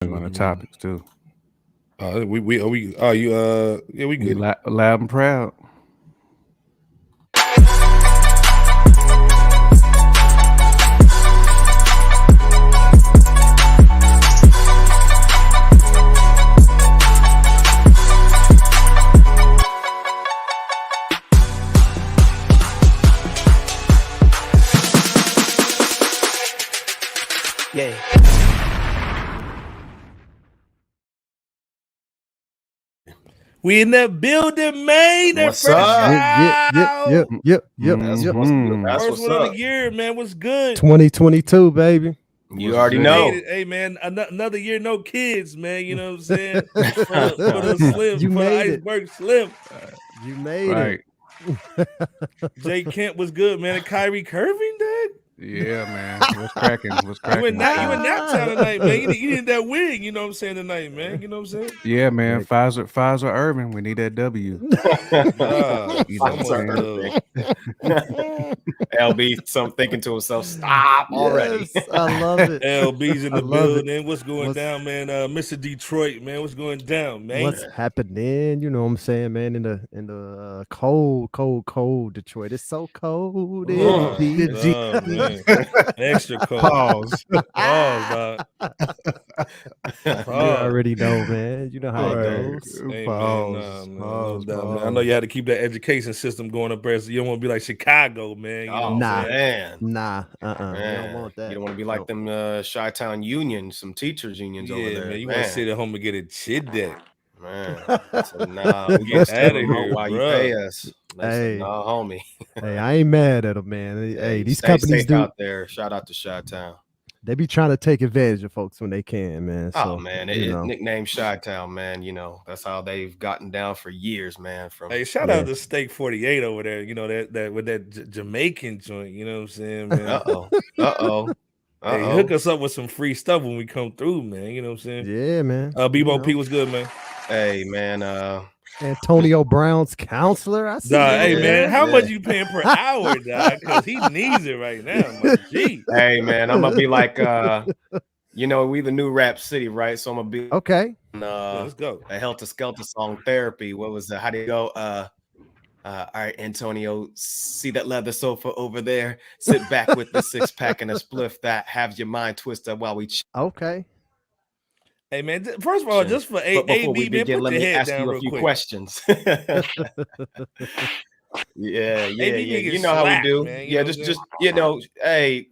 On the topics too. We We good. loud and proud. Yeah. We in that building, man. That What's first up? Yep. That's First what's one of up. the year, man. What's good? 2022, baby. You already We know. made it. Hey, man. Another year, no kids, man. You know what I'm saying? for the Slim, You for the made it. Iceberg Slim. You made Right. Jay Kemp was good, man. And Kyrie Irving, dad. Yeah, man. What's cracking? What's You cracking? in Naptown tonight, man. You need that win. You know what I'm saying tonight, man. You know what I'm saying? Yeah, man. Pfizer Irving. We need that W. Pfizer Irving. LB, some thinking to himself, stop already. Yes, I love it. LB's in I the love it. building. What's going down, man? Mr. Detroit, man. What's going down, man? What's happening? You know what I'm saying, man? In the cold Detroit. It's so cold. Oh, in oh, man. Extra cold. Pause. Dog. You already know, man. You know how Right. it goes. Hey, Pause. man, no Pause, doubt, man. I pause. know you had to keep that education system going up there, so you don't want to be like Chicago, man. You know what I'm Nah. saying? Man. Nah, you Man. don't want that. You don't want to be like them Chi-Town unions, some teachers unions over Yeah, there. man. You want to sit at home and get it chid that. Man. So, nah, we Get get outta here, while you bruh. pay us. Hey. Nah, homie. Hey, I ain't mad at them, man. Hey, these stay companies safe do. out there. Shout out to Chi-Town. They be trying to take advantage of folks when they can, man. So, Oh man, you know. nicknamed Chi-Town, man. You know that's how they've gotten down for years, man. From Hey, shout out to Steak 48 over there. You know that with that Jamaican joint. You know what I'm saying, man? Hey, hook us up with some free stuff when we come through, man. You know what I'm saying? Yeah, man. Bebo P was good, man. Hey, man. Antonio Brown's counselor. I see. Hey, man, how much you paying per hour, dog? Because he needs it right now. My G. Hey, man, I'm gonna be like, you know, we the new rap city, right? So I'm gonna be okay. Let's go. A Helter Skelter song therapy. What was that? How do you go? All right, Antonio, see that leather sofa over there? Sit back with the 6-pack and a spliff that have your mind twisted while we Okay. Hey, man, first of all, just for before we AB, man, begin, put let your me head ask down you a real few quick. questions. Yeah. AB You know how we slapped, do. man, Yeah, just you know, hey.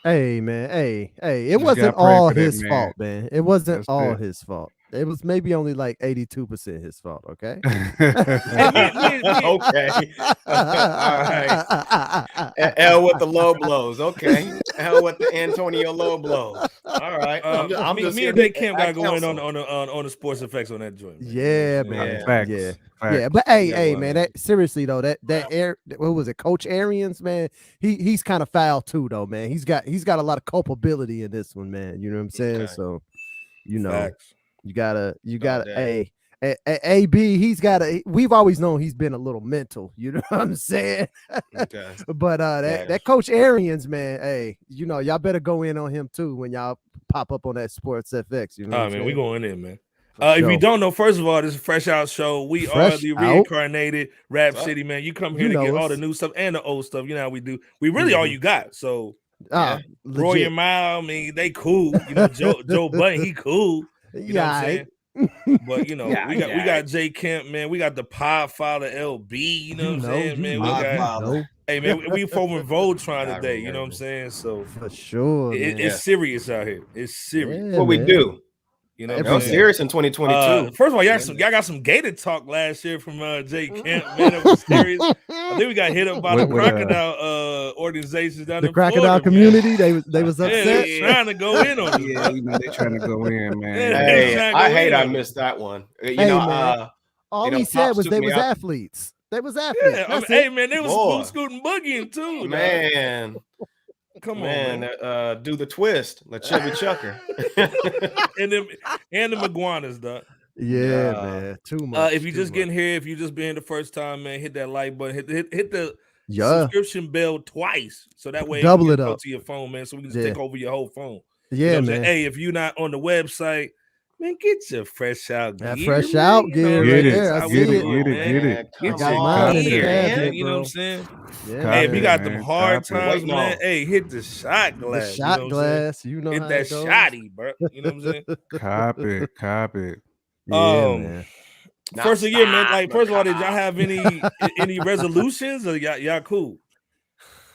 Hey, man. Hey. It Just wasn't gotta pray all for that his man. fault, man. It wasn't That's all it. his fault. It was maybe only like 82% his fault. Okay. Okay. All right. L with the low blows. Okay. L with the Antonio low blows. All right. I'm just me here and to Jay Kemp got to go in counsel. on the sports effects on that joint. Man. Yeah, You know what I'm man. saying? Facts. Yeah. Facts. Yeah, but hey, Yeah, man, that seriously though, that what was it, Coach Arians, man? He's kind of foul too, though, man. He's got a lot of culpability in this one, man. You know what I'm saying? Okay. So, you know, Facts. you gotta, that. AB, we've always known he's been a little mental, you know what I'm saying? Okay. But that Coach Arians, man, hey, you know, y'all better go in on him too when y'all pop up on that Sports FX. You know what I'm man, saying? we going in, man. For If you sure. don't know, first of all, this is Fresh Out Show. We are the reincarnated Rap City, man. You come here to get all the new stuff and the old stuff. You know how we do. We really all you got. So Roy and Mile, I mean, they cool. You know, Joe Budden, he cool. You know what I'm saying? But you know, we got Jay Kemp, man. We got the Podfather LB. You know what I'm saying, man? We got hey, man, we forming Voltron today. You know what I'm saying? So for sure, it's serious out here. It's serious. What we do. You know, that was serious in 2022. First of all, y'all got some gator talk last year from Jay Kemp, man. It was serious. I think we got hit up by the crocodile organizations down the in crocodile Florida, community. Man. They was upset. Yeah, they trying to go in on it. Yeah, you know, they trying to go in, man. Hey, I hate I missed that one. You know, man. All he said was they was athletes. They was athletes. Yeah, I mean, hey, man, they was scooting boogieing too, man. Come on, man. Do the twist, let Chevy Chucker, and the iguanas, dog. Yeah, man, too much. If you just getting here, if you just been the first time, man, hit that like button, hit the subscription bell twice, so that way double you it can go up to your phone, man. So we can just take over your whole phone. Yeah, you know man. Hey, if you're not on the website, Man, get your fresh out gear. That fresh out gear right there. I see it. Get it. Get got your mine in the gear, man. cabinet, You know what I'm bro. saying? Yeah, Hey, if you got man, them hard copy. times, man, hey, hit the shot glass. The shot you know glass. You know hit how that it goes. shotty, bro. You know what I'm saying? Cop it. Yeah, man. First of the year, man. Like, first of all, did y'all have any resolutions, or y'all cool?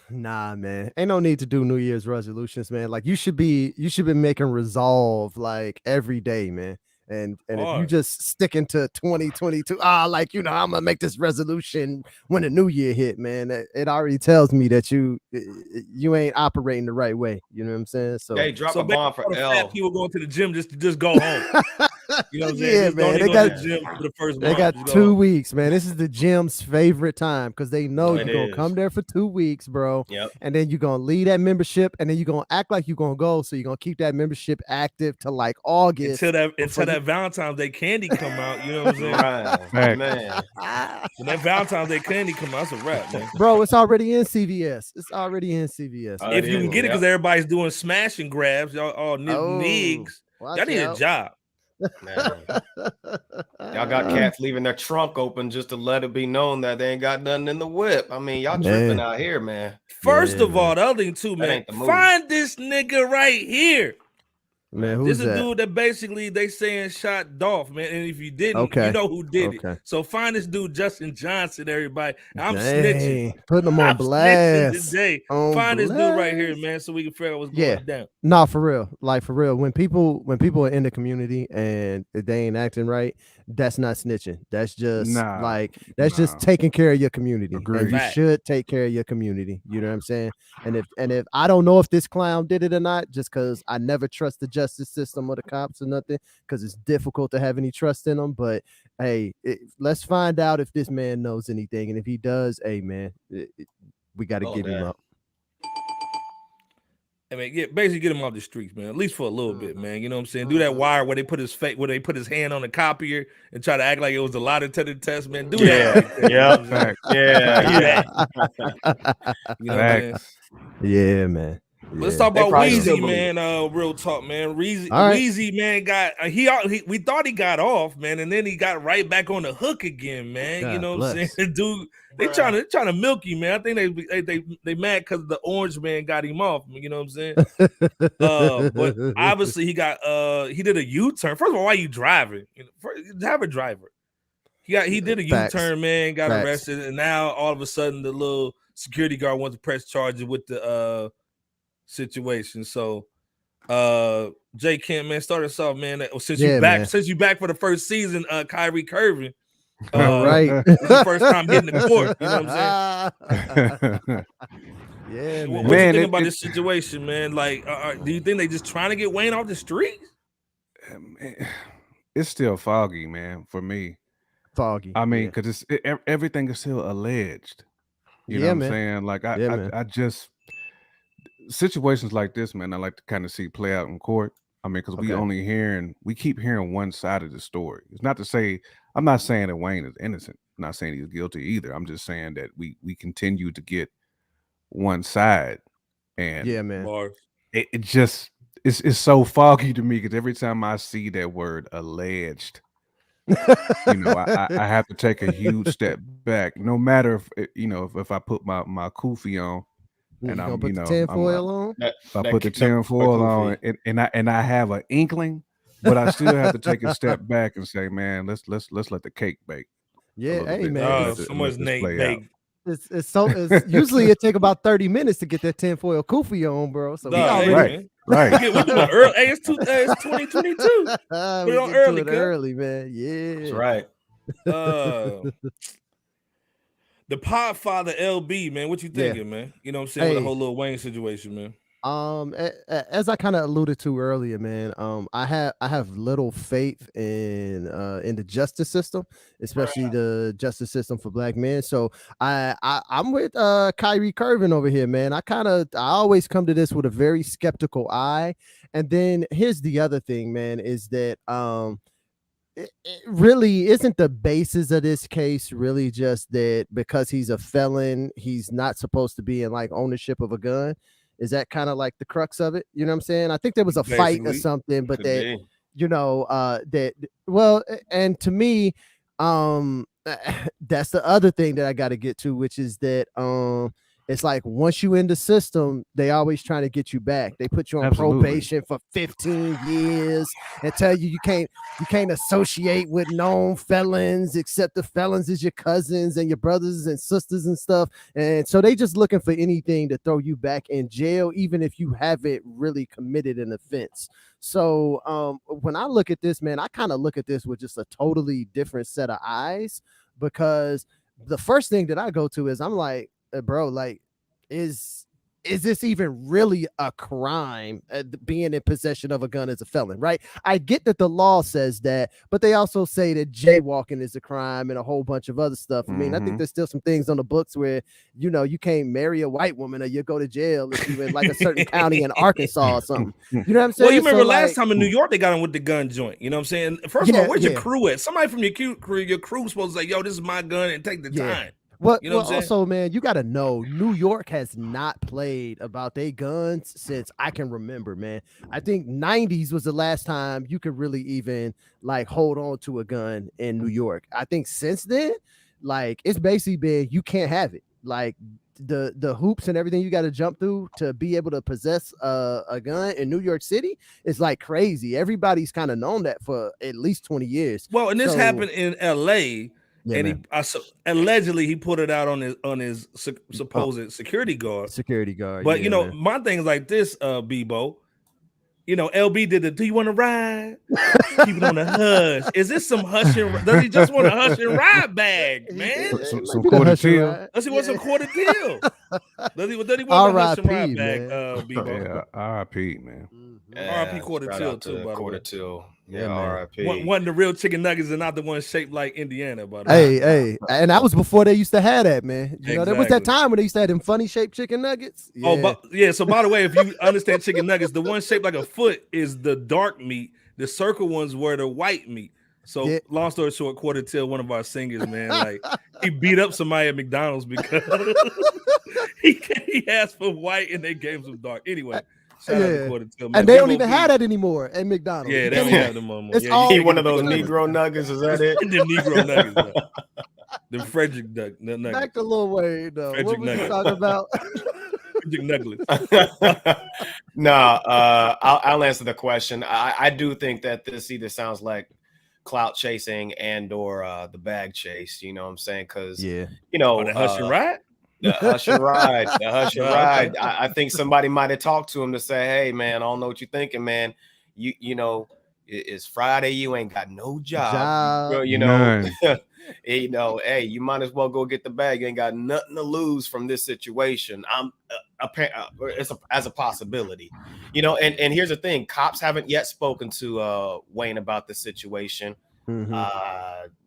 Nah, man. Ain't no need to do New Year's resolutions, man. Like you should be making resolve like every day, man. And if you just sticking to 2022, like I'm gonna make this resolution when the new year hit, man. It already tells me that you ain't operating the right way. You know what I'm saying? So hey, drop a bomb for L. People going to the gym just go home. You know what I'm saying? Yeah, man. They got the gym for the first they month. got 2 weeks, man. This is the gym's favorite time because they know you're gonna come there for 2 weeks, bro. Yep. And then you're gonna leave that membership, and then you're gonna act like you're gonna go. So you're gonna keep that membership active till like August until that Valentine's Day candy come out. You know what I'm saying? Right, man. When that Valentine's Day candy come out, it's a wrap, man. Bro, it's already in CVS. If you can get it, because everybody's doing smash and grabs, y'all all nigs. Y'all need a job. Man. Y'all got cats leaving their trunk open just to let it be known that they ain't got nothing in the whip. I mean, y'all tripping out here, man. First of all, the other thing too, man, find this nigga right here. Man, this is a dude that basically they saying shot Dolph, man. And if you didn't, you know who did it. So find this dude, Justin Johnson, everybody. I'm snitching. Putting him on blast today. Find this dude right here, man, so we can figure out what's going down. Nah, for real. Like for real. When people are in the community and they ain't acting right, that's not snitching. That's just just taking care of your community. And you should take care of your community. You know what I'm saying? And if I don't know if this clown did it or not, just because I never trust the justice system or the cops or nothing, because it's difficult to have any trust in them. But hey, let's find out if this man knows anything, and if he does, hey man, we got to get him up. I mean, basically get him off the streets, man. At least for a little bit, man. You know what I'm saying? Do that wire where they put his hand on the copier and try to act like it was a lie detector test, man. Do that. You know what I mean? Yeah, man. Let's talk about Weezy, man. Real talk, man. Weezy, man, we thought he got off, man, and then he got right back on the hook again, man. God, you know what I'm saying? Dude, they trying to milk you, man. I think they mad because the orange man got him off. You know what I'm saying? But obviously he did a U-turn. First of all, why are you driving? Have a driver. He did a U-turn, man, got arrested, and now all of a sudden the little security guard wants to press charges with the situation. So Jay Kemp, man, start us off, man. Since you back for the first season, Kyrie Irving. Right. This is the first time hitting the court. You know what I'm saying? Yeah, man. What you think about this situation, man? Like, do you think they just trying to get Wayne off the streets? It's still foggy, man, for me. Foggy. I mean, because everything is still alleged. You know what I'm saying? Like, I just situations like this, man, I like to kind of see play out in court. I mean, because we keep hearing one side of the story. It's not to say, I'm not saying that Wayne is innocent. I'm not saying he's guilty either. I'm just saying that we continue to get one side. And it's so foggy to me because every time I see that word alleged, I have to take a huge step back. No matter if I put my kufi on. And I'm, put the tinfoil on. I put the tinfoil on, and I have an inkling, but I still have to take a step back and say, man, let's let the cake bake. Yeah, hey man, someone's Nate bake. It's usually it take about 30 minutes to get that tinfoil kufi on, bro. So right. We're doing early. Hey, it's 2022. Put it on early, man. Yeah, that's right. The Podfather LB, man, what you thinking, man? You know what I'm saying, with the whole Lil Wayne situation, man. As I kind of alluded to earlier, man, I have little faith in the justice system, especially the justice system for black men. So I'm with Kyrie Irving over here, man. I always come to this with a very skeptical eye. And then here's the other thing, man, is that it really isn't the basis of this case really just that because he's a felon, he's not supposed to be in like ownership of a gun. Is that kind of like the crux of it? You know what I'm saying? I think there was a fight or something, but and to me, that's the other thing that I got to get to, which is that it's like once you in the system, they always trying to get you back. They put you on probation for 15 years and tell you you can't associate with known felons, except the felons is your cousins and your brothers and sisters and stuff. And so they just looking for anything to throw you back in jail, even if you haven't really committed an offense. So when I look at this, man, I kind of look at this with just a totally different set of eyes, because the first thing that I go to is I'm like, bro, like, is this even really a crime, being in possession of a gun as a felon, right? I get that the law says that, but they also say that jaywalking is a crime and a whole bunch of other stuff. I mean, I think there's still some things on the books where, you can't marry a white woman or you go to jail if you're in like a certain county in Arkansas or something. You know what I'm saying? Well, you remember last time in New York, they got him with the gun joint. You know what I'm saying? First of all, where's your crew at? Somebody from your crew supposed to say, yo, this is my gun, and take the time. Well, also, man, you got to know, New York has not played about their guns since I can remember, man. I think 90s was the last time you could really even like hold on to a gun in New York. I think since then, like, it's basically been, you can't have it. Like, the hoops and everything you got to jump through to be able to possess a gun in New York City is like crazy. Everybody's kind of known that for at least 20 years. Well, and this happened in LA. Yeah, and allegedly he put it out on his supposed security guard. But my thing is like this, Bebo. LB did the "Do you want to ride?" Keep it on the hush. Is this some hush and? Does he just want a hush and ride bag, man? Some quarter deal. Does he want some quarter deal? Does he want a hush and ride bag, Bebo? Yeah, R.I.P. man. R.I.P. quarter till too. Quarter till. Yeah, R.I.P. One the real chicken nuggets and not the one shaped like Indiana, by the way. Hey, and that was before they used to have that, man. There was that time when they used to have them funny shaped chicken nuggets. Yeah. So by the way, if you understand chicken nuggets, the one shaped like a foot is the dark meat. The circle ones were the white meat. So long story short, quarter till, one of our singers, man, like he beat up somebody at McDonald's because he asked for white and they gave him some dark. Anyway. Shout out to quarter till, man. And they don't even have that anymore at McDonald's. Yeah, they don't have them anymore. He one of those Negro nuggets, is that it? The Negro nuggets. The Frederick nuggets. Back to Lil Wayne, though. What was he talking about? No, I'll answer the question. I do think that this either sounds like clout chasing and or the bag chase. You know what I'm saying? Because the hush and ride. The hush and ride. The hush and ride. I think somebody might have talked to him to say, "Hey, man, I don't know what you're thinking, man. You know, it's Friday. You ain't got no job. Hey, you might as well go get the bag. You ain't got nothing to lose from this situation. It's as a possibility, And here's the thing: cops haven't yet spoken to Wayne about the situation.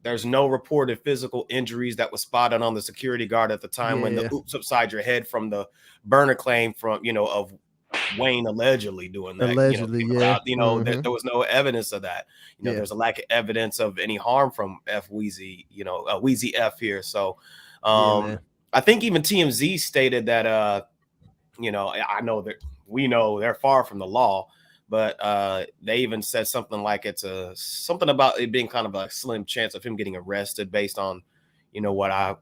There's no reported physical injuries that was spotted on the security guard at the time when the oops upside your head from the burner claim from of Wayne allegedly doing that. There was no evidence of that. There's a lack of evidence of any harm from Wheezy, Wheezy F here. So I think even TMZ stated that I know that we know they're far from the law. But they even said something like something about it being kind of a slim chance of him getting arrested based on, what I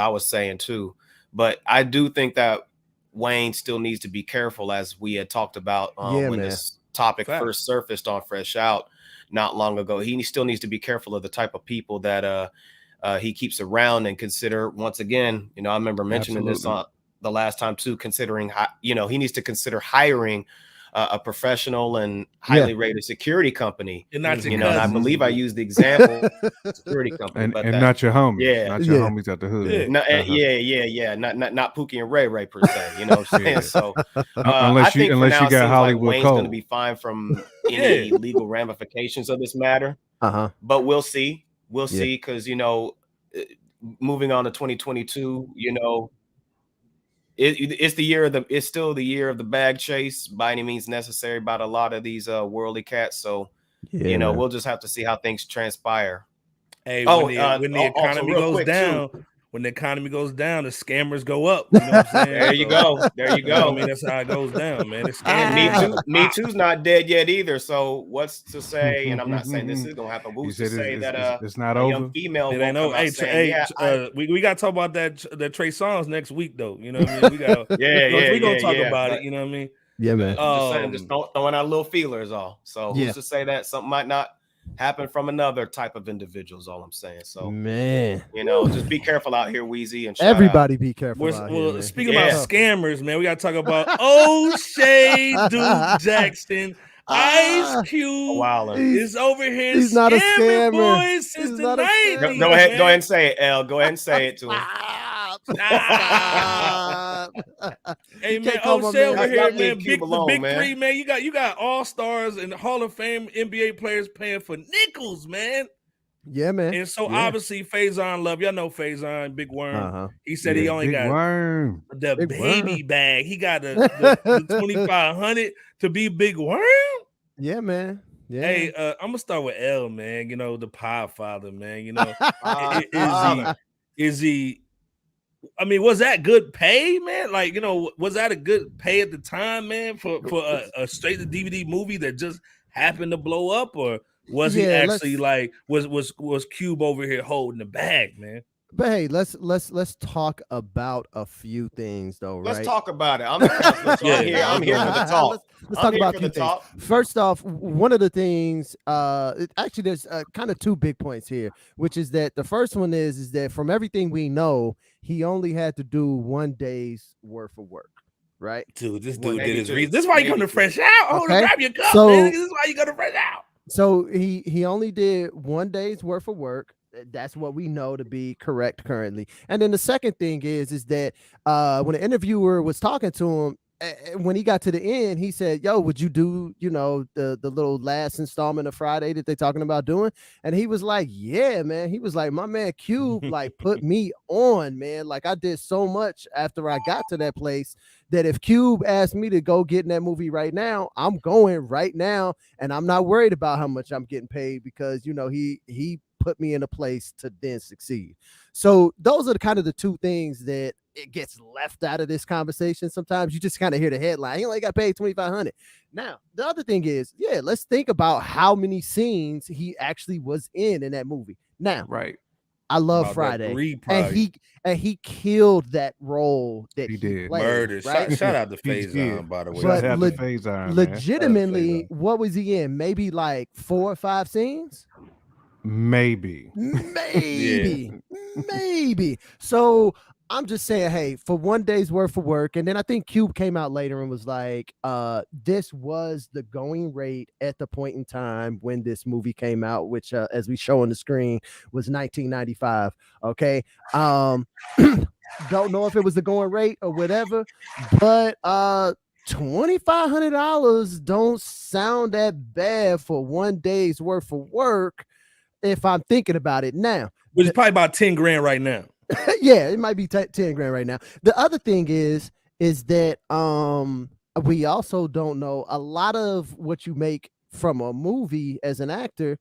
was saying too. But I do think that Wayne still needs to be careful, as we had talked about when this topic first surfaced on Fresh Out not long ago. He still needs to be careful of the type of people that he keeps around and consider. Once again, I remember mentioning this on the last time too, considering, he needs to consider hiring a professional and highly rated security company, and not and I believe I used the example security company, and not your homies, not your homies at the hood, not Pookie and Ray per se, you know what I'm saying? So unless you got Hollywood Wayne's going to be fine from any legal ramifications of this matter, but we'll see, because moving on to 2022, it's still the year of the bag chase by any means necessary by a lot of these worldly cats. So we'll just have to see how things transpire. Hey, when the economy goes down, when the economy goes down, the scammers go up. You know what I'm saying? There you go. There you go. I mean, that's how it goes down, man. It's Me Too's not dead yet either. So what's to say? And I'm not saying this is gonna happen. Who's to say that it's not a over? young female it won't ain't come out saying, we got to talk about that Trey Songz next week, though. You know what I mean? We got we gonna talk about it. You know what I mean? Yeah, man. Just throwing out little feelers all. So who's to say that something might not happen from another type of individual is all I'm saying. So man, just be careful out here, Wheezy, and everybody be careful. Well, speaking about scammers, man, we gotta talk about O'Shea Duke Jackson. Ice Cube is over here. He's not a scammer, boy, since the 90s. Go ahead and say it, L. Go ahead and say it to him. Hey man, O'Shea over here, man. Big three, man. You got all stars and Hall of Fame NBA players paying for nickels, man. Yeah, man. And so obviously Faison Love, y'all know Faison, Big Worm. He said he only got the big baby worm bag. He got the 2,500 to be Big Worm. Yeah, man. Yeah. Hey, I'm gonna start with L, man. You know, the Podfather, man. You know, is he? I mean, was that good pay, man? Like, you know, was that a good pay at the time, man, for a straight to DVD movie that just happened to blow up, or was he actually like was Cube over here holding the bag, man? But hey, let's talk about a few things though, right? Let's talk about it. I'm the counselor, so I'm here for the talk. Let's talk about a few things. First off, one of the things, actually, there's kind of two big points here, which is that the first one is that from everything we know, he only had to do 1 day's worth of work. Right, dude. This dude did his reason. This is why you come to Fresh Out. Oh, okay. Grab your cup, man. This is why you go to Fresh Out. So he only did 1 day's worth of work. That's what we know to be correct currently. And then the second thing is that when the interviewer was talking to him, when he got to the end, he said, yo, would you do, the little last installment of Friday that they're talking about doing? And he was like, yeah, man. He was like, my man Cube, like, put me on, man. Like, I did so much after I got to that place that if Cube asked me to go get in that movie right now, I'm going right now. And I'm not worried about how much I'm getting paid because, he put me in a place to then succeed. So those are kind of the two things that it gets left out of this conversation. Sometimes you just kind of hear the headline. He only got paid $2,500. Now, the other thing is, let's think about how many scenes he actually was in that movie. Now, right. I love Friday, and he killed that role that he did. Played, murder. Right? Shout out to Faison, by the way. But legitimately, what was he in? Maybe like 4 or 5 scenes. Maybe. So I'm just saying, hey, for 1 day's worth of work, and then I think Cube came out later and was like, this was the going rate at the point in time when this movie came out, which as we show on the screen was 1995. Okay. Don't know if it was the going rate or whatever, but $2,500 don't sound that bad for 1 day's worth of work. If I'm thinking about it now, which is probably about 10 grand right now. Yeah, it might be 10 grand right now. The other thing is that we also don't know a lot of what you make from a movie as an actor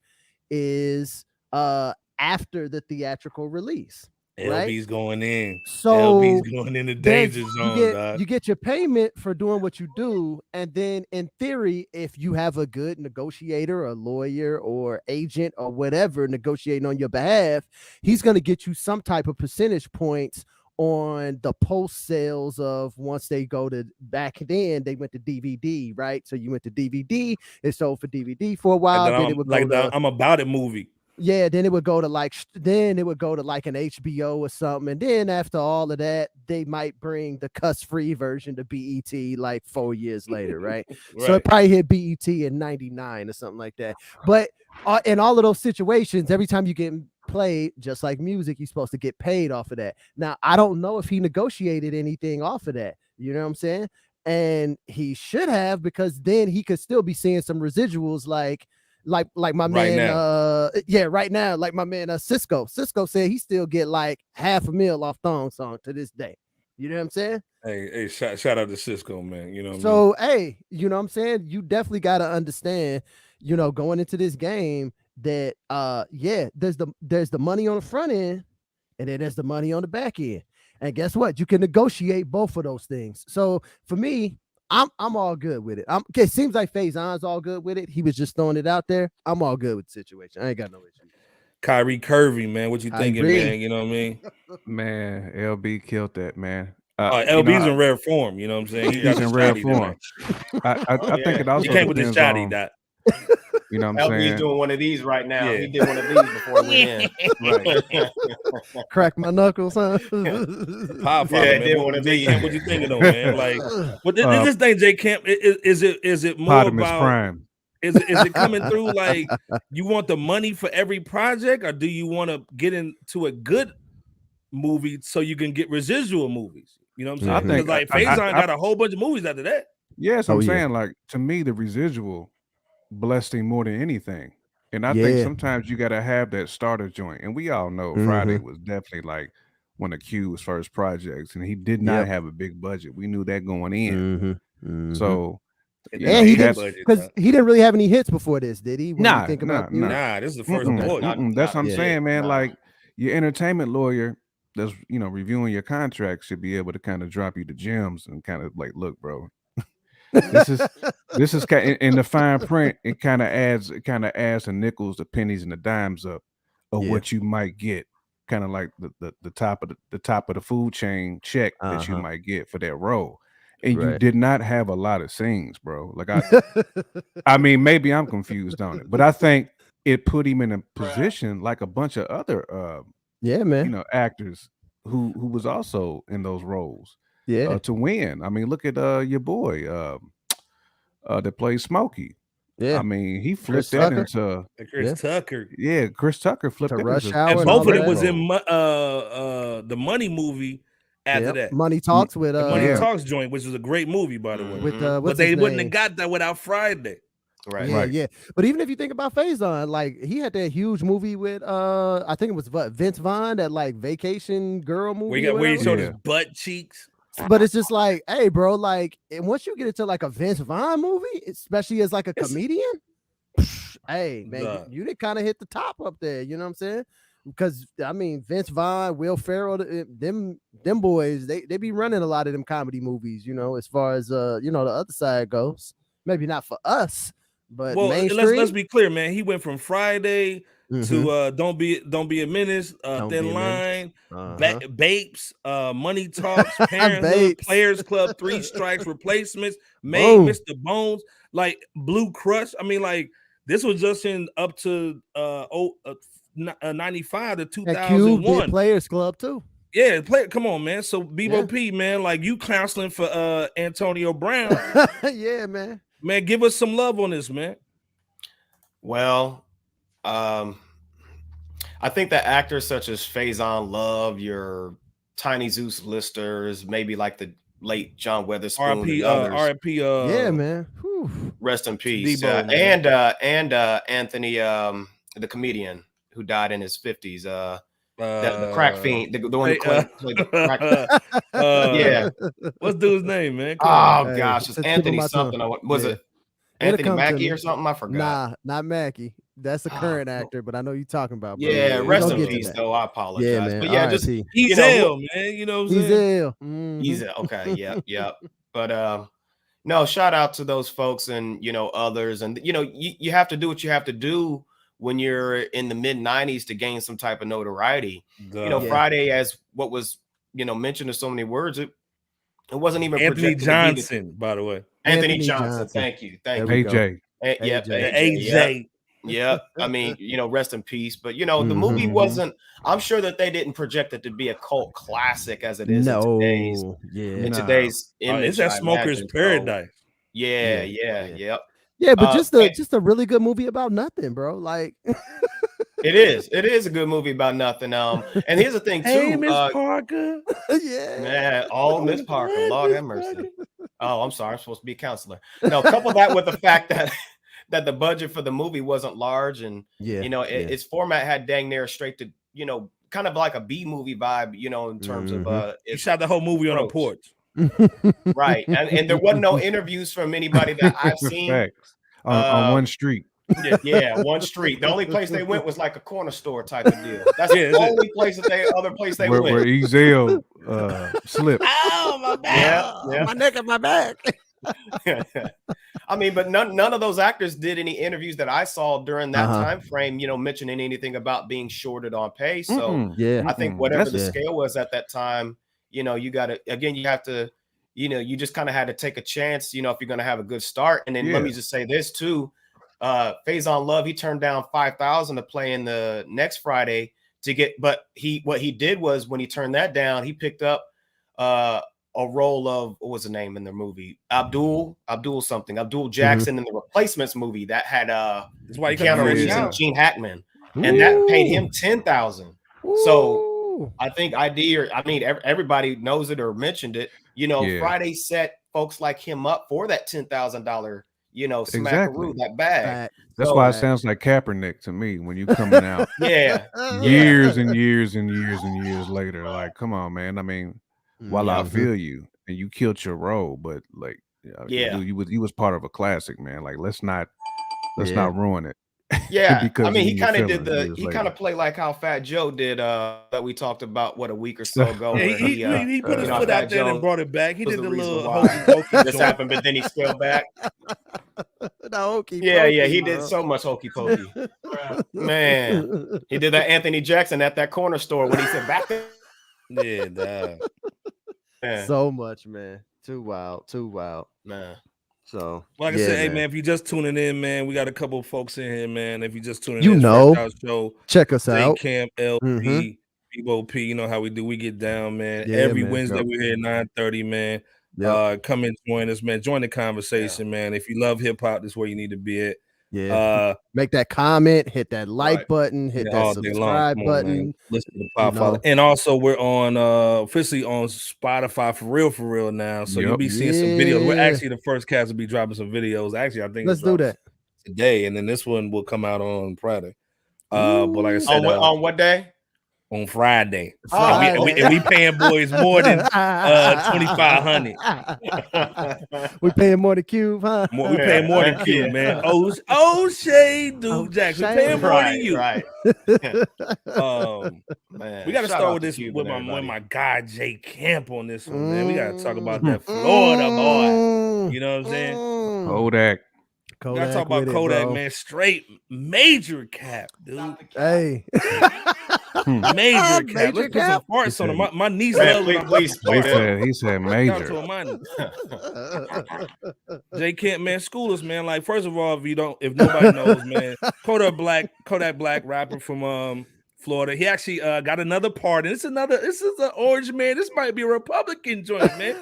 is after the theatrical release. LB's going in. So LB's going in the danger zone. You get your payment for doing what you do, and then in theory, if you have a good negotiator, or lawyer, or agent, or whatever negotiating on your behalf, he's going to get you some type of percentage points on the post sales of once they go to back then they went to DVD, right? So you went to DVD, it sold for DVD for a while. Then it would like I'm About It movie. Yeah, then it would go to like an HBO or something, and then after all of that, they might bring the cuss-free version to BET like 4 years later, right? So it probably hit BET in '99 or something like that. But in all of those situations, every time you get played, just like music, you're supposed to get paid off of that. Now, I don't know if he negotiated anything off of that. You know what I'm saying? And he should have, because then he could still be seeing some residuals like my man, right now, like my man Cisco said he still get like $500,000 off Thong Song to this day. You know what I'm saying? Hey, shout out to Cisco, man. You know what I mean? Hey, you know what I'm saying? You definitely got to understand, going into this game that there's the money on the front end, and then there's the money on the back end. And guess what? You can negotiate both of those things. So for me, I'm all good with it. Okay, seems like Faison's all good with it. He was just throwing it out there. I'm all good with the situation. I ain't got no issue. Kyrie Curvy, man. What you thinking, man? You know what I mean? Man, LB killed that, man. LB's in rare form, you know what I'm saying? He's in rare form. I think it also came with the shotty that. You know what I'm saying? He's doing one of these right now. Yeah. He did one of these before he went in. Right. Crack my knuckles, huh? Pop, yeah, did one of these. What you thinking though, man? Like, but this thing, J Camp, is it more about prime? Is it coming through like you want the money for every project, or do you want to get into a good movie so you can get residual movies? You know what I'm saying? Because like Faison got a whole bunch of movies after that. Yes, I'm saying like to me the residual blessed him more than anything. And I think sometimes you got to have that starter joint. And we all know Friday was definitely like one of Q's first projects, and he did not have a big budget. We knew that going in. So, and he did because he didn't really have any hits before this, did he? Nah, this is the first boy. That's what I'm saying, man. Like your entertainment lawyer that's reviewing your contract should be able to kind of drop you the gems and kind of like, look, bro. this is in the fine print. It kind of adds the nickels, the pennies, and the dimes up of what you might get, kind of like the top of the food chain check that you might get for that role. And you did not have a lot of scenes, bro. Like I mean, maybe I'm confused on it, but I think it put him in a position like a bunch of other actors who was also in those roles. To win. I mean, look at your boy that plays Smokey. Yeah, I mean, he flipped that into Chris Tucker. Yeah, Chris Tucker flipped it Rush Hour, and both of them was in the Money movie. After that, Money Talks with Money Talks joint, which was a great movie, by the way. With but they wouldn't have got that without Friday. Right. Yeah. But even if you think about Faison, like he had that huge movie with I think it was Vince Vaughn, that like vacation girl movie where he showed his butt cheeks. But it's just like, hey, bro, like, and once you get into like a Vince Vaughn movie, especially as like a comedian, hey, man, you did kind of hit the top up there. You know what I'm saying? Because I mean, Vince Vaughn, Will Ferrell, them boys, they be running a lot of them comedy movies. You know, as far as the other side goes, maybe not for us, but let's be clear, man. He went from Friday to Don't Be a Menace, Thin Line, Bapes, Money Talks, Parenthood, Players Club, Three Strikes, Replacements, Mr. Bones, like Blue Crush. I mean, like this was just in up to 95 to 2001. Players Club too. Yeah, come on, man. So Bebo P, man, like you counseling for Antonio Brown. Yeah, man. Man, give us some love on this, man. Well, I think that actors such as Faison Love, your Tiny Zeus Listers, maybe like the late John Weatherspoon, RIP, yeah, man. Whew. Rest in peace. Debo, and Anthony, the comedian who died in his 50s. The crack fiend, the one who played the crack. Yeah. What's dude's name, man? Oh gosh, it's Anthony something. Was it Anthony Mackie or something? I forgot. Nah, not Mackie. That's the current actor, but I know you're talking about. Bro. Yeah, rest in peace, though. I apologize. Yeah, man. But yeah, just he's ill, man. You know what I'm saying? He's ill. Okay. Yeah. But no, shout out to those folks and others, and you have to do what you have to do when you're in the mid 90s to gain some type of notoriety. Friday, as what was mentioned in so many words, it wasn't even Anthony Johnson, by the way. Anthony Johnson. Thank you. AJ. AJ. Yeah, I mean, rest in peace. But the movie wasn't. I'm sure that they didn't project it to be a cult classic as it is in today's image. It's that Smoker's Paradise. Yeah. Yeah, but just a really good movie about nothing, bro. Like it is a good movie about nothing. And here's the thing too. Hey, Miss Parker. Yeah, man. Miss Parker. Lord have mercy. Oh, I'm sorry. I'm supposed to be a counselor. No, couple that with the fact that the budget for the movie wasn't large, and its format had dang near straight to kind of like a B movie vibe, in terms of you shot the whole movie on a porch. Right, and there wasn't no interviews from anybody that I've seen on one street. Yeah, one street. The only place they went was like a corner store type of deal. That's the only place other place they went. Where Ezel slipped. Oh, my back. Yeah. My neck and my back. I mean, but none of those actors did any interviews that I saw during that time frame, mentioning anything about being shorted on pay. So I think whatever the scale was at that time, you got to, again, you have to, you just kind of had to take a chance, if you're going to have a good start. And then let me just say this too. Faison Love, he turned down $5,000 to play in the next Friday to get, but what he did was when he turned that down, he picked up a role of, what was the name in the movie? Abdul Jackson in the Replacements movie that had Keanu Reeves and Gene Hackman, and that paid him $10,000. So I think everybody knows it or mentioned it. Friday set folks like him up for that $10,000. Smackaroo, that bag. That's why it sounds like Kaepernick to me when you coming out. Years and years and years and years later. Like, come on, man. I mean, while I feel you and you killed your role, but like, you was part of a classic, man. Like, let's not ruin it. Yeah, I mean, he kind of played like how Fat Joe did that we talked about a week or so ago. He put his foot out there and brought it back. He did the little hokey this happened, but then he scaled back. He did so much hokey pokey. Man, he did that Anthony Jackson at that corner store when he said back there. Yeah, so much, man. Too wild, man. So, like I said, hey man, if you're just tuning in, man, we got a couple of folks in here, man. If you're just tuning in, show, check us out. Camp LP, Bebo P, you know how we do. We get down, man. Every Wednesday we're here at 9:30, man. Come and join us, man. Join the conversation, man. If you love hip hop, this is where you need to be at. Make that comment, hit that like button, hit that subscribe button. Listen to the Podfather. And also we're on officially on Spotify for real now. So you'll be seeing some videos. We're actually the first cast to be dropping some videos. Actually, I think let's do that today, and then this one will come out on Friday. But like I said, on what day? On Friday. And we paying boys more than $2,500. We paying more than Cube, huh? We paying more than Cube, man. Shay Duke Jackson. We paying more than you. Right. Man, we got to start with this with my guy Jay Camp on this one, man. We got to talk about that Florida boy. You know what I'm saying? Kodak. We gotta talk about Kodak, man. Straight major cap, dude. Hey. Major cap. Let's put some farts on him. My knees. Please. He said major. Jay Camp, man, school us, man. Like, first of all, if nobody knows, man, Kodak Black rapper from Florida. He actually got another pardon. This is an Orange Man. This might be a Republican joint, man.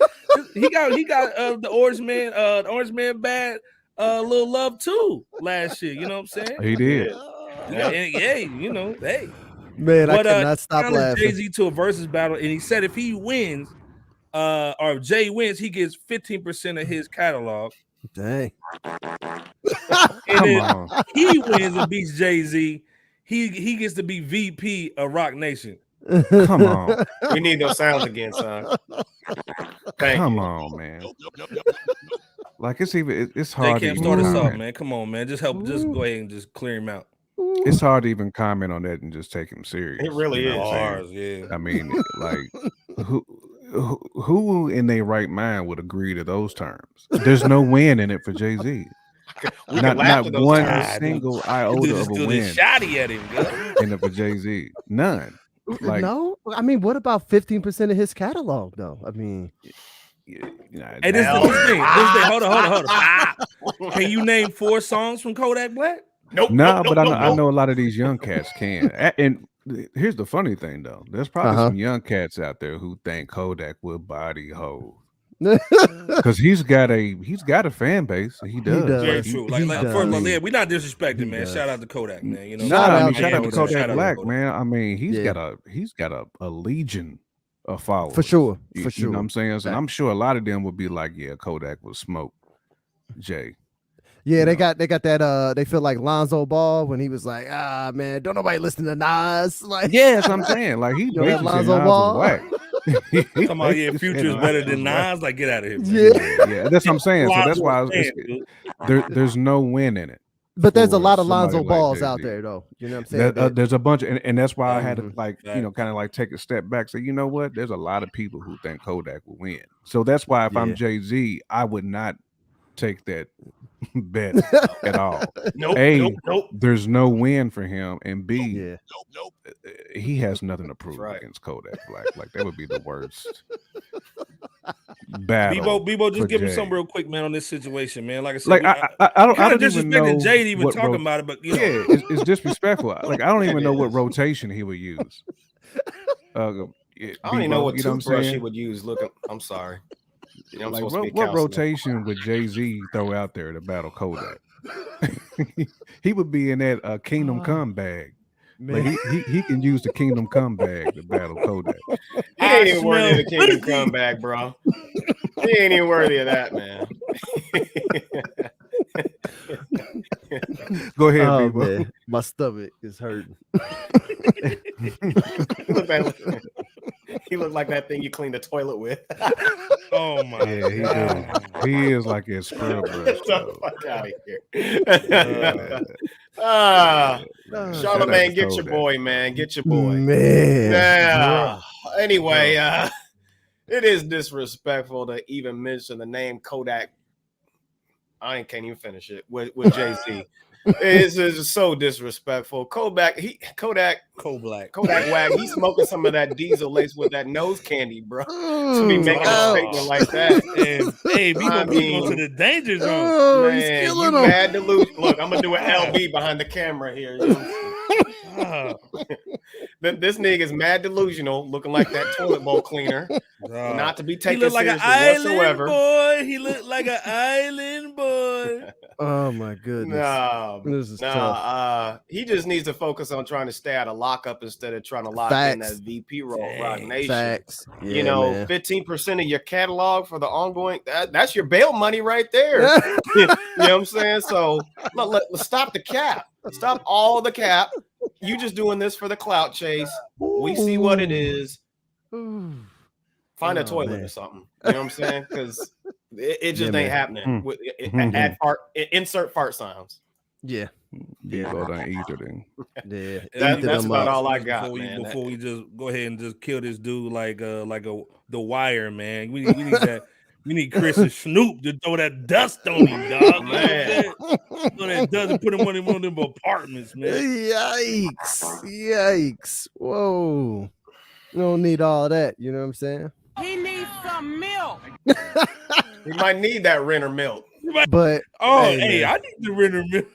he got the Orange Man bad. Little love too last year, you know what I'm saying? He did. Hey. Man, I cannot stop laughing. Jay-Z to a versus battle, and he said if he wins, or if Jay wins, he gets 15% of his catalog. Dang. And if he wins and beats Jay-Z, he gets to be VP of Rock Nation. Come on. We need those sounds again, son. Come on, man. Like it's hard. They can't start us off, man. Come on, man. Just go ahead and just clear him out. It's hard to even comment on that and just take him serious. It really is hard, yeah. I mean, like who in their right mind would agree to those terms? There's no win in it for Jay-Z. Not one single iota of a win. Shotty at him, in it for Jay-Z. None. Like, no, I mean, what about 15% of his catalog, though? I mean. Hey, this thing. Hold on. Can you name 4 songs from Kodak Black? Nope. But I know a lot of these young cats can. And here's the funny thing, though. There's probably some young cats out there who think Kodak will body hold. Because he's got a fan base. He does. Very true. Like we're not disrespecting, man. Shout out to Kodak, man. You know, shout out to Kodak Black, man. I mean, he's got a legion of followers. For sure. You know what I'm saying? So I'm sure a lot of them would be like, yeah, Kodak will smoke Jay. Yeah, they got that they feel like Lonzo Ball when he was like, man, don't nobody listen to Nas. Like, yeah, that's what I'm saying. Like he Lonzo Ball. Come on, yeah, Future's better than Nas. Like, get out of here, man. Yeah, that's what I'm saying. So that's why there's no win in it. But there's a lot of Lonzo Balls out there, though. You know what I'm saying? There's a bunch, and that's why I had to kind of like take a step back. Say, you know what? There's a lot of people who think Kodak will win. So that's why if I'm Jay-Z, I would not take that bet at all. Nope. There's no win for him, and B, he has nothing to prove against Kodak Black. Like that would be the worst battle. Bebo, just give me some real quick, man, on this situation, man. Like I said, like I don't even know Jay even talking about it, but you know, it's disrespectful. Like I don't even know what rotation he would use. I don't even know what toothbrush he would use. Look, I'm sorry. You know, like what rotation would Jay-Z throw out there to battle Kodak? He would be in that Kingdom Come bag. Like he can use the Kingdom Come bag to battle Kodak. He ain't even worthy of the Kingdom Come bag, bro. He ain't even worthy of that, man. Go ahead, people. Man. My stomach is hurting. He looked like that thing you clean the toilet with. Oh my God. He is like a scrub brush. Get the fuck out of here. Charlamagne, get your boy, man. Get your boy. Man. Yeah. Anyway, it is disrespectful to even mention the name Kodak. I can't even finish it with Jay-Z. It's so disrespectful. Kodak Wag, he's smoking some of that diesel lace with that nose candy, bro. To be making a statement like that. And, hey, we gonna go to the danger zone. Man, he's killing him. Mad delusion. Look, I'm gonna do an LB behind the camera here. You know? This nigga's mad delusional, looking like that toilet bowl cleaner. Not to be taken seriously whatsoever. He looked like an island boy. Oh my goodness. This is tough. He just needs to focus on trying to stay out of lockup instead of trying to lock in that VP role. Rock Nation. Facts. Yeah, you know, 15% of your catalog for the ongoing. That's your bail money right there. You know what I'm saying? So let's stop the cap. Stop all the cap. You just doing this for the clout chase. We see what it is. Find a toilet or something. You know what I'm saying? Because it just ain't happening. Insert fart sounds. Yeah. Go down ether then. Yeah. That's about all I got, man. Before we just go ahead and just kill this dude like The Wire, man. We need that. We need Chris and Snoop to throw that dust on him, dog. Man. Throw that dust and put him on one of them apartments, man. Yikes. Whoa. You don't need all that. You know what I'm saying? He needs some milk. He might need that Renner milk. But I need the Renner milk.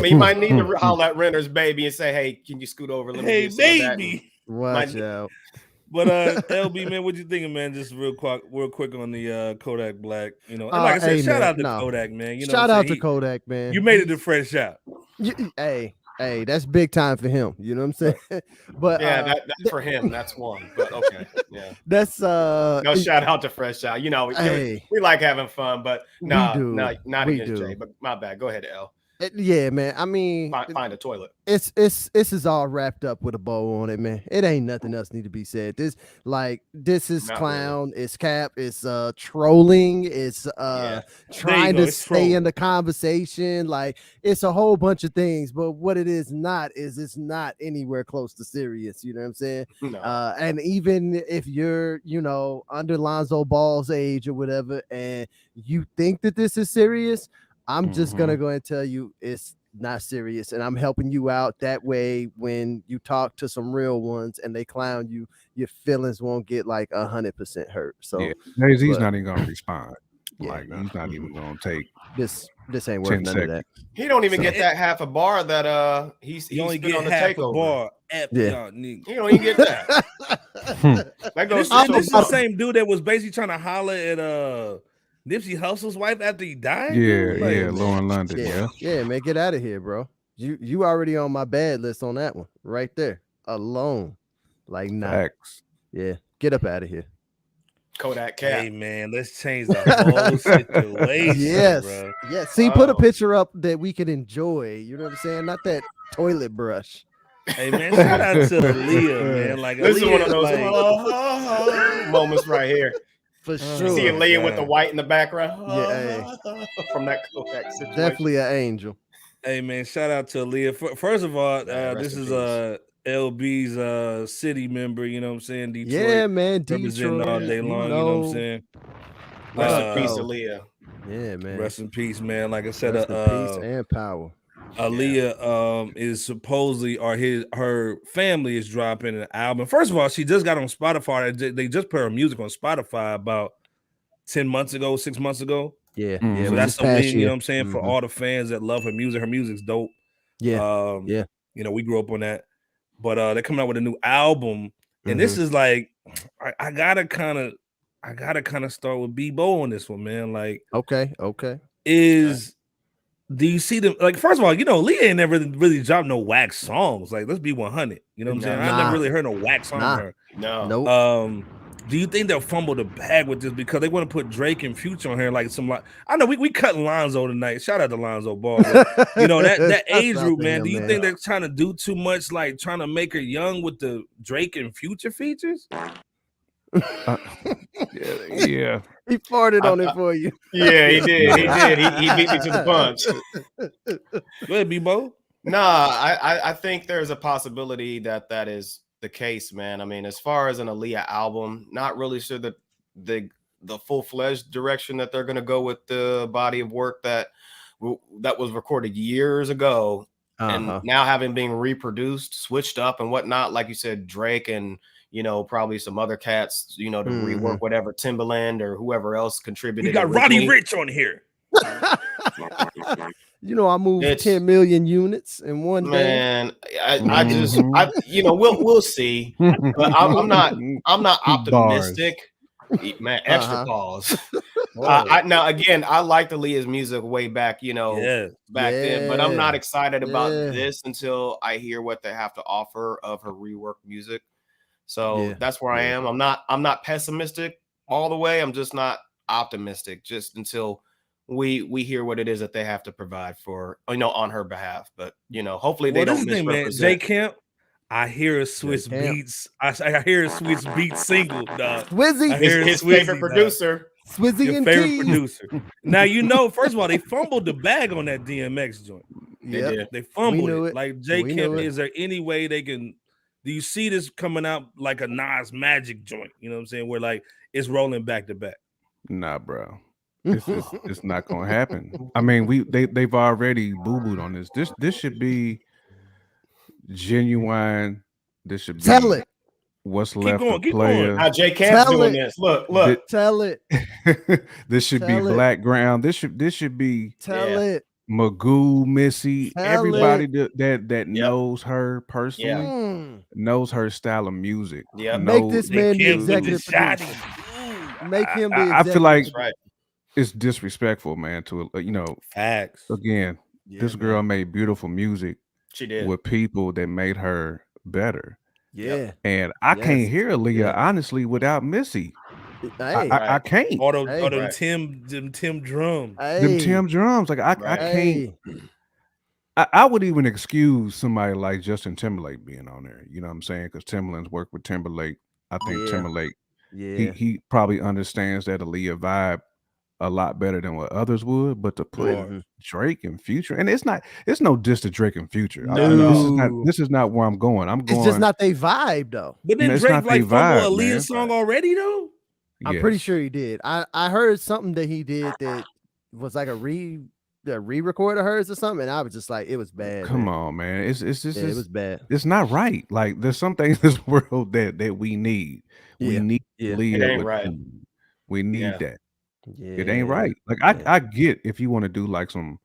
He might need to holler at Renner's baby and say, "Hey, can you scoot over? Let me baby." Watch out. But LB, man, what you thinking, man? Just real quick on the Kodak Black, you know. And like I said, shout out to Kodak, man. You know, shout out to Kodak, man. You made it to Fresh Out. Hey, that's big time for him. You know what I'm saying? But yeah, that's for him. That's one. But okay, yeah. That's no shout out to Fresh Out. You know, we like having fun, but not against Jay. But my bad. Go ahead, L. Yeah, man. I mean, find a toilet. This is all wrapped up with a bow on it, man. It ain't nothing else need to be said. This is not clown. Really. It's cap. It's trolling. It's trying to stay in the conversation. Like it's a whole bunch of things. But what it is not is it's not anywhere close to serious. You know what I'm saying? No. And even if you're under Lonzo Ball's age or whatever, and you think that this is serious. I'm just gonna go and tell you it's not serious, and I'm helping you out. That way, when you talk to some real ones and they clown you, your feelings won't get like 100% hurt. So Jay-Z's not even gonna respond. He's not even gonna take this. This ain't worth none of that. He don't even get that half a bar that he only get on the half takeover. A bar. He don't even get that. That goes. This is the same dude that was basically trying to holler at Nipsey Hussle's wife after he died? Lauren London. Yeah, man, get out of here, bro. You already on my bad list on that one right there alone. Like, nah. Facts. Yeah, get up out of here. Kodak Cap. Hey, man, let's change the whole situation. Yes. Bro. Yes. See, put a picture up that we can enjoy. You know what I'm saying? Not that toilet brush. Hey, man, shout out to Aaliyah, man. Like, this is one of those moments right here. For sure. You see Aaliyah with the white in the background. Yeah, from that Kodak situation. Definitely an angel. Hey man, shout out to Aaliyah. First of all, this is LB's city member, you know what I'm saying? Detroit. Yeah, man, representing all day long, you know what I'm saying? Rest in peace, Aaliyah. Yeah, man. Rest in peace, man. Like I said, rest in peace and power. Aaliyah is supposedly, or her family is dropping an album. First of all, she just got on Spotify. They just put her music on Spotify about 6 months ago. Yeah, So that's a win, you know what I'm saying, for all the fans that love her music. Her music's dope. Yeah. You know, we grew up on that. But they're coming out with a new album, and this is like, I gotta kind of start with B-Bo on this one, man. Like, okay, do you see them? Like, first of all, you know, Leah ain't never really dropped no wax songs. Like, let's be 100. You know what I'm saying? I never really heard no wax song from her. No. Do you think they'll fumble the bag with this because they want to put Drake and Future on here? Like I know we cutting Lonzo tonight. Shout out to Lonzo Ball. But, you know, that age group, man. Do you think they're trying to do too much, like trying to make her young with the Drake and Future features? Yeah. He farted on it for you. Yeah, he did. He beat me to the punch. Go ahead, B-Bo. Nah, I think there's a possibility that is the case, man. I mean, as far as an Aaliyah album, not really sure that the full-fledged direction that they're going to go with the body of work that was recorded years ago, and now having been reproduced, switched up and whatnot, like you said, Drake and, you know, probably some other cats, you know, to rework whatever, Timbaland or whoever else contributed. We got Roddy Ricch on here. You know, I moved 10 million units in one day. Man, I just you know, we'll see. But I'm not optimistic. Man, extra pause. Now again, I liked Aaliyah's music way back, you know, back then, but I'm not excited about this until I hear what they have to offer of her reworked music. So that's where I am. I'm not pessimistic all the way. I'm just not optimistic just until we hear what it is that they have to provide for, you know, on her behalf. But, you know, hopefully they don't misrepresent. Jay Camp, I hear a Swiss Beats. I hear a Swiss Beats single, dog. Swizzy, his favorite producer. Swizzy your and favorite producer. Now, you know, first of all, they fumbled the bag on that DMX joint. They fumbled it. Like, Jay Camp, is there any way they can? Do you see this coming out like a Nas Magic joint? You know what I'm saying? Where like it's rolling back to back. Nah, bro. It's not gonna happen. I mean, they've already boo-booed on this. This should be genuine. This should be tell it. What's left of player. How Jay Camp's doing this. Look. Tell it. This should be Black Ground. This should be tell it. Magoo, Missy, everybody that knows her personally, knows her style of music. Yeah, make this man the executive producer. Make him the executive. I feel like it's disrespectful, man. To you know, facts. Again, this girl made beautiful music. She did with people that made her better. Yeah, and I can't hear Aaliyah honestly without Missy. I can't. Them Tim drums. Them Tim drums. Like I can't. I would even excuse somebody like Justin Timberlake being on there. You know what I'm saying? Because Timbaland's worked with Timberlake. I think Timberlake. Yeah. He probably understands that Aaliyah vibe a lot better than what others would. But to put Drake and Future, and it's no diss to Drake and Future. No. This is not where I'm going. It's just not their vibe though. But then Drake like fumbled Aaliyah's song already though. I'm pretty sure he did. I heard something that he did that was like a re-record of hers or something, and I was just like, it was bad. Come on, man. It's just it was bad. It's not right. Like there's some things in this world that we need. We need Aaliyah. It ain't right. We need that. Yeah. It ain't right. Like I get if you want to do like some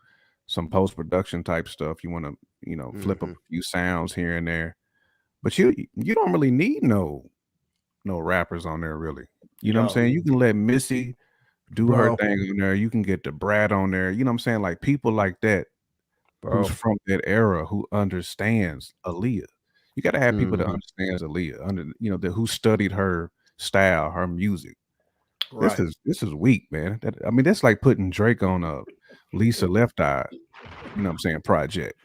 post-production type stuff, you want to, you know, flip a few sounds here and there. But you don't really need no rappers on there really. You know what I'm saying? You can let Missy do her thing on there. You can get the Brad on there. You know what I'm saying? Like people like that who's from that era who understands Aaliyah. You got to have people that understands Aaliyah, who studied her style, her music. Right. This is weak, man. I mean, that's like putting Drake on a Lisa Left Eye, you know what I'm saying, project.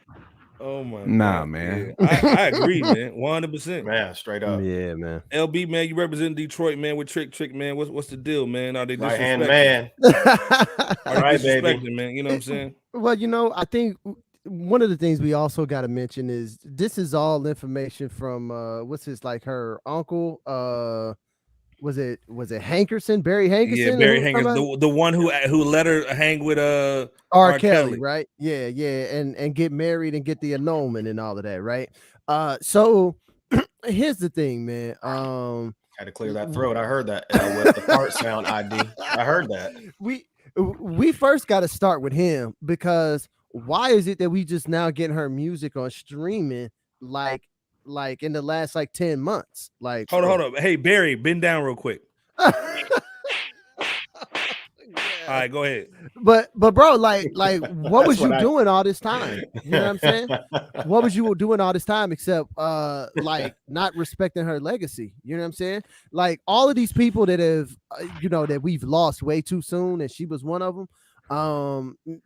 Oh my God, man. Yeah. I agree, man. 100%. Man, straight up. Yeah, man. LB, man, you represent Detroit, man, with Trick, man. What's the deal, man? Are they disrespecting? Man. Are they disrespecting, man? You know what I'm saying? Well, you know, I think one of the things we also got to mention is this is all information from what's his like her uncle was it Hankerson, Barry Hankerson? Yeah, Barry Hankerson, the one who let her hang with R. Kelly, right? Yeah, and get married and get the annulment and all of that, right? So here's the thing, man. Had to clear that throat. I heard that with the fart sound ID. I heard that. We first got to start with him, because why is it that we just now getting her music on streaming like in the last 10 months? Like, hold on. Hey, Barry, bend down real quick. All right, go ahead. But bro, like what was you doing all this time? You know what I'm saying? What was you doing all this time except not respecting her legacy? You know what I'm saying? Like all of these people that have that we've lost way too soon, and she was one of them.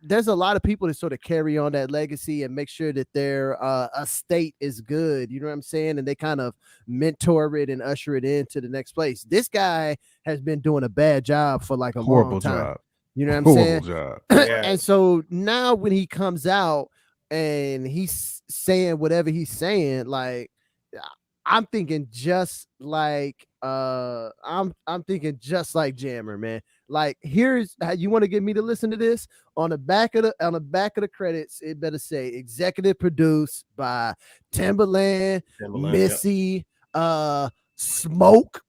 There's a lot of people that sort of carry on that legacy and make sure that their estate is good. You know what I'm saying? And they kind of mentor it and usher it into the next place. This guy has been doing a bad job for like a horrible long time. Job. You know what I'm saying? Job. Yeah. And so now when he comes out and he's saying whatever he's saying, like I'm thinking just like I'm thinking just like Jammer, man. Like here's how you want to get me to listen to this. On the back of the credits, it better say executive produced by Timbaland, Missy, Smoke.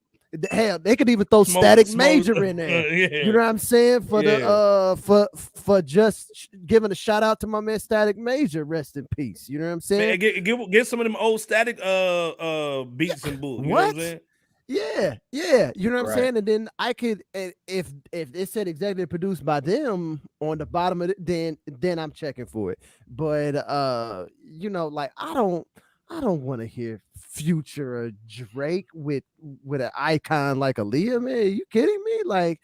Hell, they could even throw Static Major in there. Yeah. You know what I'm saying? For the for just giving a shout out to my man Static Major, rest in peace. You know what I'm saying? Man, get some of them old Static beats and bull. You know what I'm saying? Yeah. You know what I'm saying? And then I could, if it said executive produced by them on the bottom of it, then I'm checking for it. But like I don't want to hear Future or Drake with an icon like Aaliyah, man. Are you kidding me? Like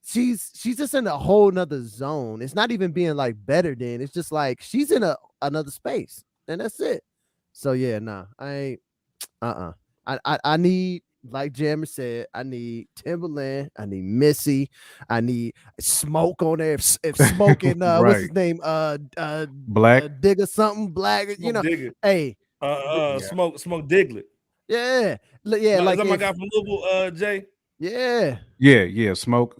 she's just in a whole nother zone. It's not even being like better than, it's just like she's in another space, and that's it. So yeah, nah, I ain't I need, like Jammer said, I need Timbaland, I need Missy, I need Smoke on there. If Smoking right. What's his name? Black Digger something black, Digger. Hey, Smoke Diglett. Yeah, like is that my guy from Louisville, Jay? Yeah. Smoke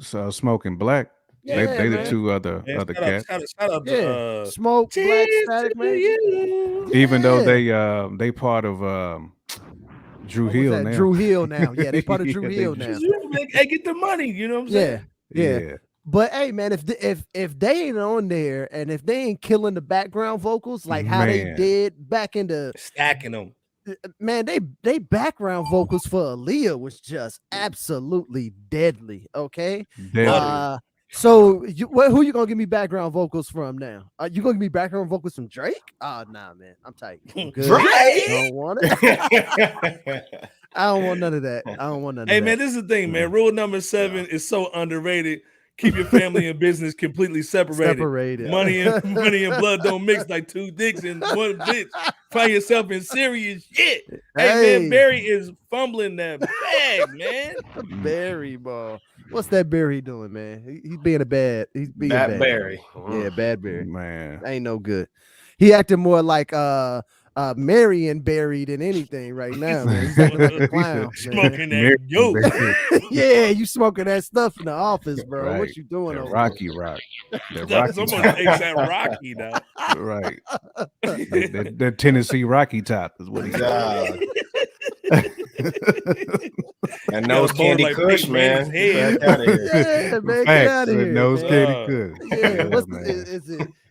and Black. They the two other cats. Shout out to Smoke, Black, Static Major. Even though they part of Drew Hill now. Drew Hill now. Yeah, they part of Drew Hill now. They get the money, you know what I'm saying? Yeah. But hey, man, if they ain't on there and if they ain't killing the background vocals like how they did back in the stacking them, man, they background vocals for Aaliyah was just absolutely deadly. Okay, deadly. So who you gonna give me background vocals from now? You gonna give me background vocals from Drake? Oh nah, man, I'm tight. I'm good. Drake? I don't want it. I don't want none of that. Hey man, this is the thing, man. Rule number 7 is so underrated. Keep your family and business completely separated. Money and blood don't mix like two dicks in one bitch. Find yourself in serious shit. Hey man, Barry is fumbling that bag, man. Barry, ball. What's that Barry doing, man? He's being bad Barry. Yeah, bad Barry. Man, ain't no good. He acting more like Marion Barry than anything right now, man. He's acting like a clown, smoking that dope. Yeah, you smoking that stuff in the office, bro. Right. What you doing over Rocky Rock. That's almost ASAP Rocky now. Right. The Tennessee Rocky Top is what he got. And nose candy like Kush, man. Yeah, man, get out of here. Nose candy Kush. Yeah,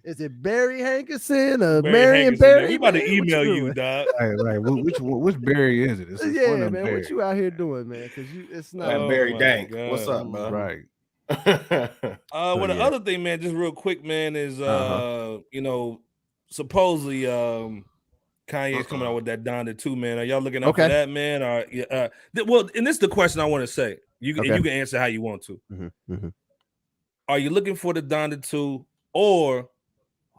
is it Barry Hankerson or Marion Barry? We about to email you, dog. Right. Which Barry is it? Man. Barry. What you out here doing, man? Because it's not Barry Dank. God. What's up, bro? Right. Well, the other thing, man, just real quick, man, is supposedly Kanye's coming out with that Donda 2, man. Are y'all looking out for that, man? Or well, and this is the question I want to say. You can answer how you want to. Mm-hmm. Are you looking for the Donda 2, or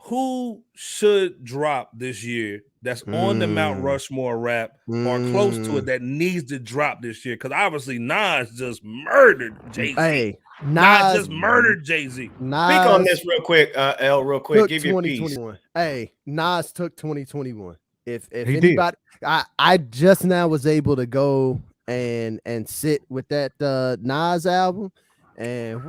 who should drop this year that's on the Mount Rushmore rap or close to it that needs to drop this year? Because obviously Nas just murdered Jay-Z. Hey, Nas just murdered Jay-Z. Speak on this real quick, L. Real quick. Give your piece. Hey, Nas took 2021. If anybody, I just now was able to go and sit with that Nas album, and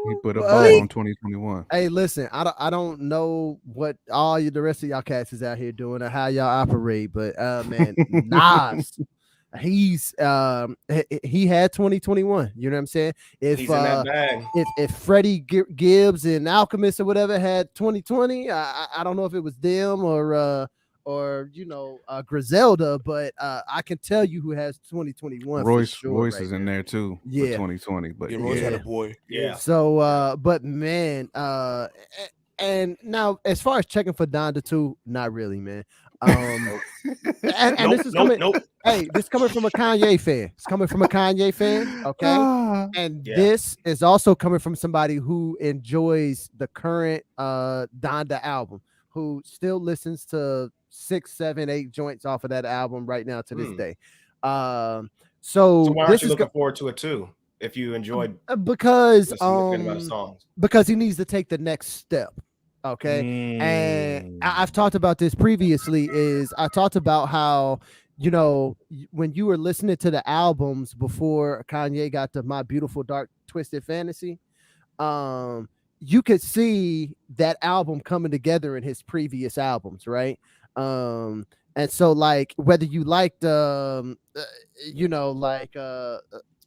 he put a bow on 2021. Hey, listen, I don't know what all the rest of y'all cats is out here doing or how y'all operate, but man, Nas, he had 2021. You know what I'm saying? If he's in that bag. If Freddie Gibbs and Alchemist or whatever had 2020, I don't know if it was them or Griselda, but I can tell you who has 2021. Royce is in there too. For 2020, but Royce had a boy. Yeah. So, but man, and now as far as checking for Donda 2, not really, man. And this is coming. Hey, this is coming from a Kanye fan. It's coming from a Kanye fan. Okay, and this is also coming from somebody who enjoys the current Donda album, who still listens to 6, 7, 8 joints off of that album right now to this day. So why aren't you looking forward to it too? If you enjoyed because songs. Because he needs to take the next step. Okay. And I've talked about this previously. I talked about how, you know, when you were listening to the albums before Kanye got to My Beautiful Dark Twisted Fantasy, you could see that album coming together in his previous albums, right? And so, like, whether you liked, the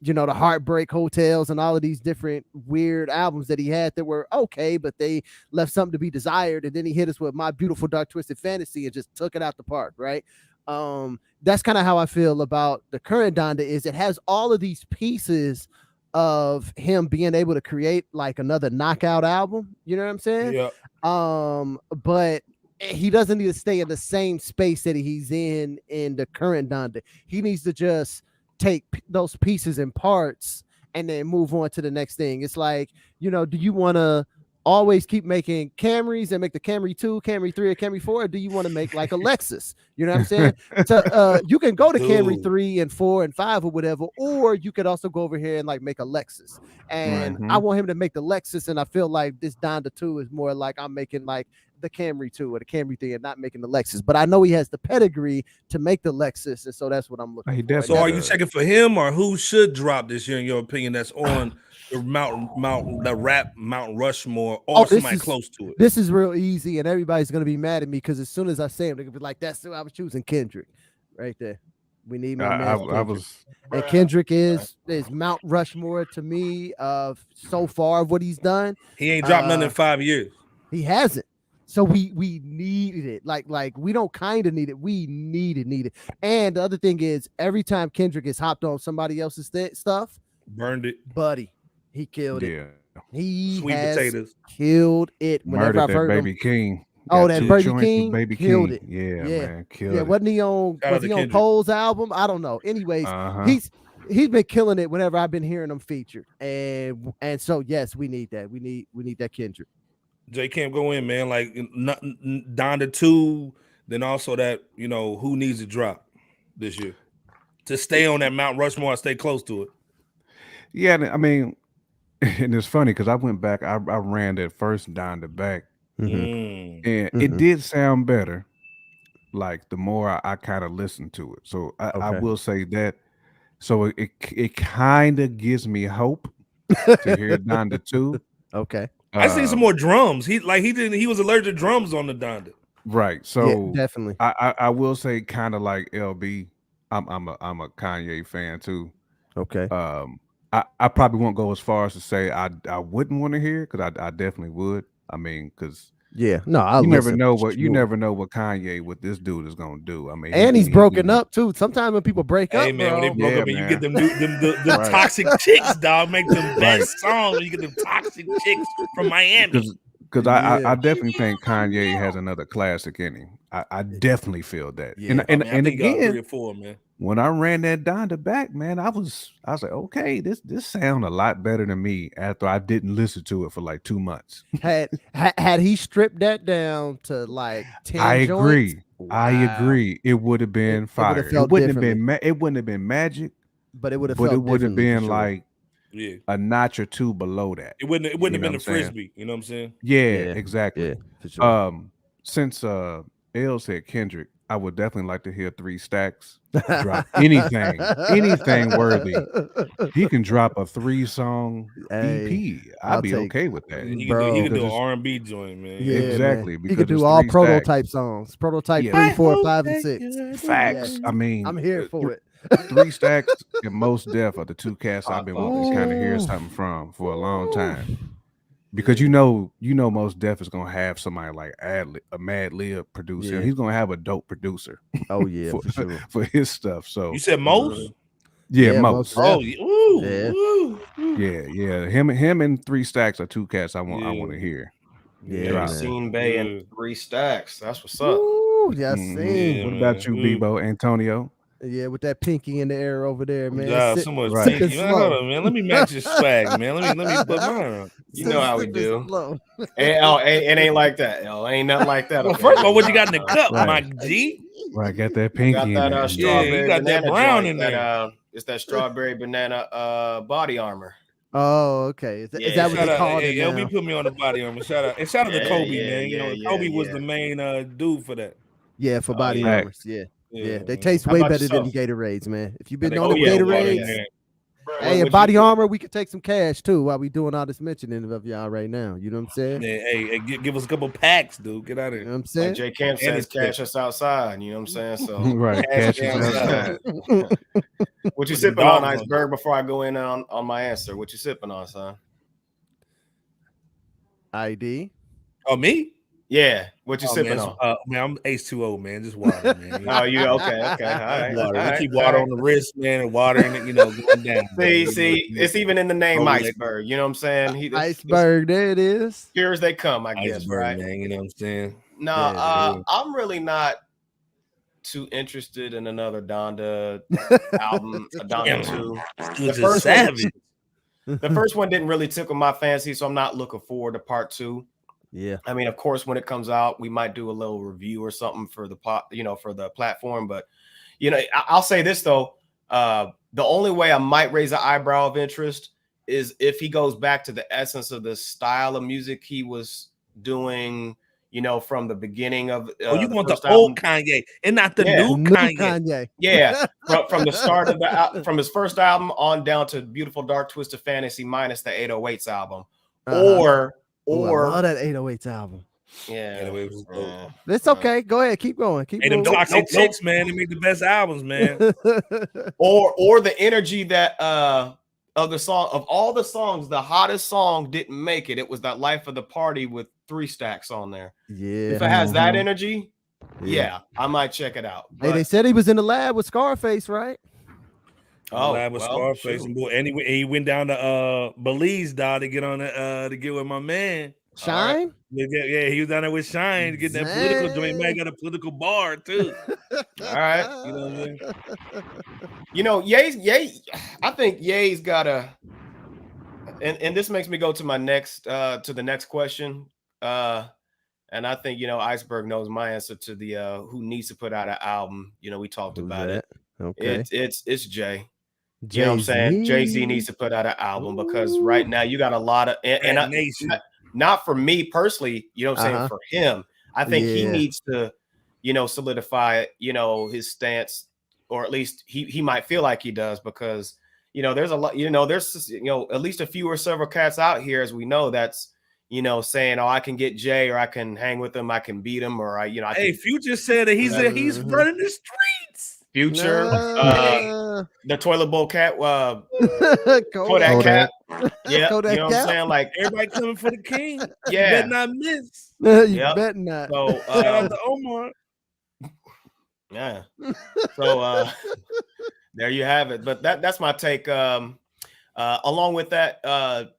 Heartbreak Hotels and all of these different weird albums that he had that were okay, but they left something to be desired. And then he hit us with My Beautiful Dark Twisted Fantasy and just took it out the park, right? That's kind of how I feel about the current Donda. Is it has all of these pieces of him being able to create like another knockout album, you know what I'm saying? Yeah. But he doesn't need to stay in the same space that he's in the current Donda. He needs to just take those pieces and parts and then move on to the next thing. It's like, you know, do you want to always keep making Camrys and make the Camry 2, Camry 3, or Camry 4? Or do you want to make like a Lexus? You know what I'm saying? So you can go to Camry 3 and 4 and 5 or whatever, or you could also go over here and like make a Lexus. And I want him to make the Lexus, and I feel like this Donda 2 is more like I'm making like the Camry 2 or the Camry 3 and not making the Lexus. But I know he has the pedigree to make the Lexus, and so that's what I'm looking for. So are you checking for him, or who should drop this year in your opinion that's on the rap Mount Rushmore, or somebody close to it? This is real easy, and everybody's gonna be mad at me because as soon as I say him, they're gonna be like, "That's who I was choosing." Kendrick, right there. We need my man. And Kendrick is Mount Rushmore to me of so far of what he's done. He ain't dropped nothing in 5 years. He hasn't. So we needed it. Like we don't kind of need it. We need it. And the other thing is, every time Kendrick has hopped on somebody else's stuff, burned it, buddy. He killed it. He Sweet potatoes killed it. Whenever I've heard Baby King. Oh, that Baby King Baby killed King. it. Yeah, man, killed it. Wasn't he on Cole's album? I don't know. Anyways, he's been killing it whenever I've been hearing him featured. And so yes, we need that. We need that Kendrick. J Camp, go in, man. Like Donda 2, then also that, you know, who needs to drop this year to stay on that Mount Rushmore and stay close to it. Yeah, I mean, and it's funny because I went back, I ran that first Donda back, and it did sound better. Like the more I kind of listened to it, so I will say that. So it kind of gives me hope to hear Donda 2. Okay. I seen some more drums. He was allergic to drums on the Donda. Right. So definitely. I will say kind of like LB. I'm a Kanye fan too. Okay. I probably won't go as far as to say I wouldn't want to hear, because I definitely would. I mean, because you never know what Kanye, what this dude is gonna do. I mean, and he's broken up too. Sometimes when people break up, man, when they broke up, and you get them toxic chicks, dog, make them best songs. When you get them toxic chicks from Miami. Because I definitely think Kanye has another classic in him. I definitely feel that. Yeah. And I think again, 3 or 4, man. when I ran that Donda back, man, I was like, okay, this sound a lot better than me after I didn't listen to it for like 2 months. Had he stripped that down to like 10 I agree. joints, I agree. It would have been fire. It wouldn't have been magic, but it would have been like a notch or two below that. It wouldn't have been a frisbee. You know what I'm saying? Yeah, exactly. Yeah, for sure. Since L said Kendrick, I would definitely like to hear 3 Stacks drop anything worthy. He can drop a 3-song EP. I'd be okay with that. He can do an R&B joint, man. Yeah, exactly. Man. He could do all Prototype songs. Prototype 3, 4, 5, and 6. Facts. I mean, I'm here for it. 3 Stacks and Mos Def are the 2 cats I've been wanting to kind of hear something from for a long time. Because you know, Mos Def is gonna have somebody like a Mad Lib producer. Yeah. He's gonna have a dope producer. Oh yeah, for sure. For his stuff. So you said Mos? Yeah, Mos. Oh, yeah. Him and 3 Stacks are 2 cats I want to hear. Yeah, seen Bay and 3 Stacks. That's what's up. Ooh, yeah, seen. What about you, Bebo, Antonio? Yeah, with that pinky in the air over there, man. Yeah, someone's pinky. Hold on, man. Let me match his swag, man. Let me put mine on. You know how we do. It ain't like that. Ain't nothing like that. Well, first of all, what you got in the cup, my G? Right, got that pinky. Got that strawberry. You got that brown in there. It's that strawberry banana body armor. Oh, okay. Is that what they call it? LB put me on the body armor. Shout out to Kobe, man. You know, Kobe was the main dude for that. Yeah, for body armors. Yeah, they taste way better than Gatorades, man. If you've been on the Gatorades, hey, a body armor, we could take some cash too while we doing all this mentioning of y'all right now. You know what I'm saying? Hey, give us a couple packs, dude. Get out of here. You know what I'm saying? Like J Camp says, cash us outside. You know what I'm saying? So right, cash us outside. What you sipping on, Iceberg? Before I go in on my answer, what you sipping on, son? ID. Oh, me? Yeah, what you sipping on? Man, I'm H2O, man. Just water, man. Oh, you okay? All right. Water. I keep water on the wrist, man, and water in it, going down. See, it's even in the name Iceberg. You know what I'm saying? Iceberg, there it is. Pure as they come, I guess, Iceberg, right? Man, you know what I'm saying? No, I'm really not too interested in another Donda album, a Donda 2. The first one didn't really tickle my fancy, so I'm not looking forward to part 2. Yeah, I mean, of course, when it comes out, we might do a little review or something for the for the platform. But I'll say this though: the only way I might raise an eyebrow of interest is if he goes back to the essence of the style of music he was doing, from the beginning of. You want the old Kanye and not the new Kanye? Yeah, from the start of from his first album on down to Beautiful Dark Twisted Fantasy minus the 808s album, or I love that 808s album. Yeah, it's okay. Go ahead, keep going. Keep going. Them toxic chicks, man. They make the best albums, man. or the energy that of the song, of all the songs, the hottest song didn't make it. It was that Life of the Party with 3 Stacks on there. Yeah, if it has that energy, I might check it out. Hey, they said he was in the lab with Scarface, right? With Scarface, and he went down to Belize, dog, to get on to get with my man Shine. Yeah, he was down there with Shine to get that political joint. Man got a political bar too. All right, you know what I mean? Ye. I think Ye's got and this makes me go to my next to the next question. And I think Iceberg knows my answer to the who needs to put out an album. We talked about it. Okay, it's Jay. You know what I'm saying? Jay-Z needs to put out an album because right now you got a lot of not for me personally, you know what I'm saying, for him. I think he needs to, solidify, his stance, or at least he might feel like he does, because there's a lot, there's at least a few or several cats out here, as we know, that's saying, oh, I can get Jay, or I can hang with him, I can beat him, or hey, Future said that he's running the streets. Future, the toilet bowl cat, Kodak cat. Yeah, Kodak, you know what I'm saying? Like, everybody coming for the king. Yeah, you better not miss. You better not. So shout out to Omar. Yeah. So there you have it. But that's my take. Along with that,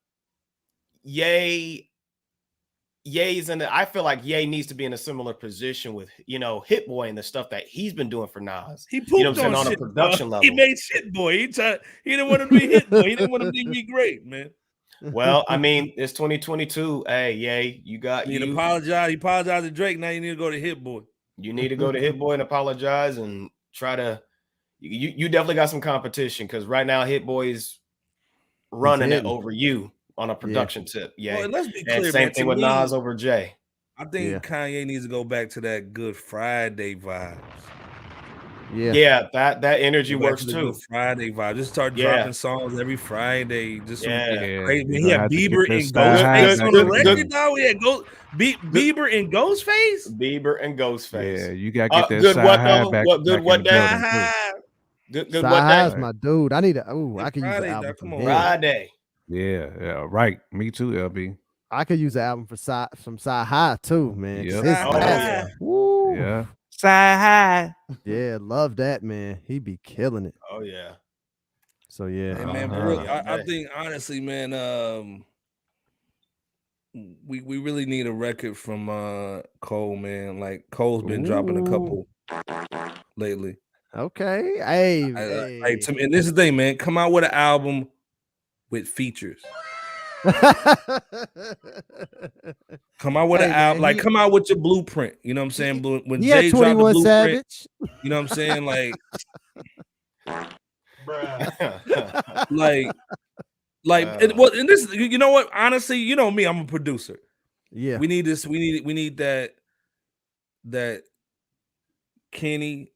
Ye, Ye's in I feel like Ye needs to be in a similar position with, Hit Boy and the stuff that he's been doing for Nas. He pooped on a production level. He made Shit Boy. He didn't want him to be Hit Boy. He didn't want him to be great, man. Well, I mean, it's 2022. Hey, Ye, you apologize. You apologize to Drake. Now you need to go to Hit Boy. You need to go to Hit Boy and apologize and try to. You definitely got some competition because right now Hit Boy is running it over you on a production tip. Yeah, well, let's be clear. Same thing with Nas over Jay. I think Kanye needs to go back to that Good Friday vibes. Yeah, that energy works too. Good Friday vibe. Just start dropping songs every Friday. Just crazy. He had Bieber and Ghostface on the record now. We had Bieber and Ghostface. Bieber and Ghostface. Yeah, you gotta get that good side what high though? back. Good what day? Good what day? Is my dude. I need to. I can use the album. Come on, Friday. Yeah, right. Me too, LB. I could use the album for some side high too, man. Yep. Woo. Yeah. Side high. Yeah, love that, man. He be killing it. Oh yeah. So yeah. Hey, man, but really, I think honestly, man, we really need a record from Cole, man. Like Cole's been dropping a couple lately. Okay. Hey, and this is the thing, man. Come out with an album with features. Come out with an album, come out with your blueprint. You know what I'm saying? When Jay dropped the blueprint, Savage. You know what I'm saying? And this, you know what? Honestly, you know me, I'm a producer. Yeah, we need this. We need that Kenny,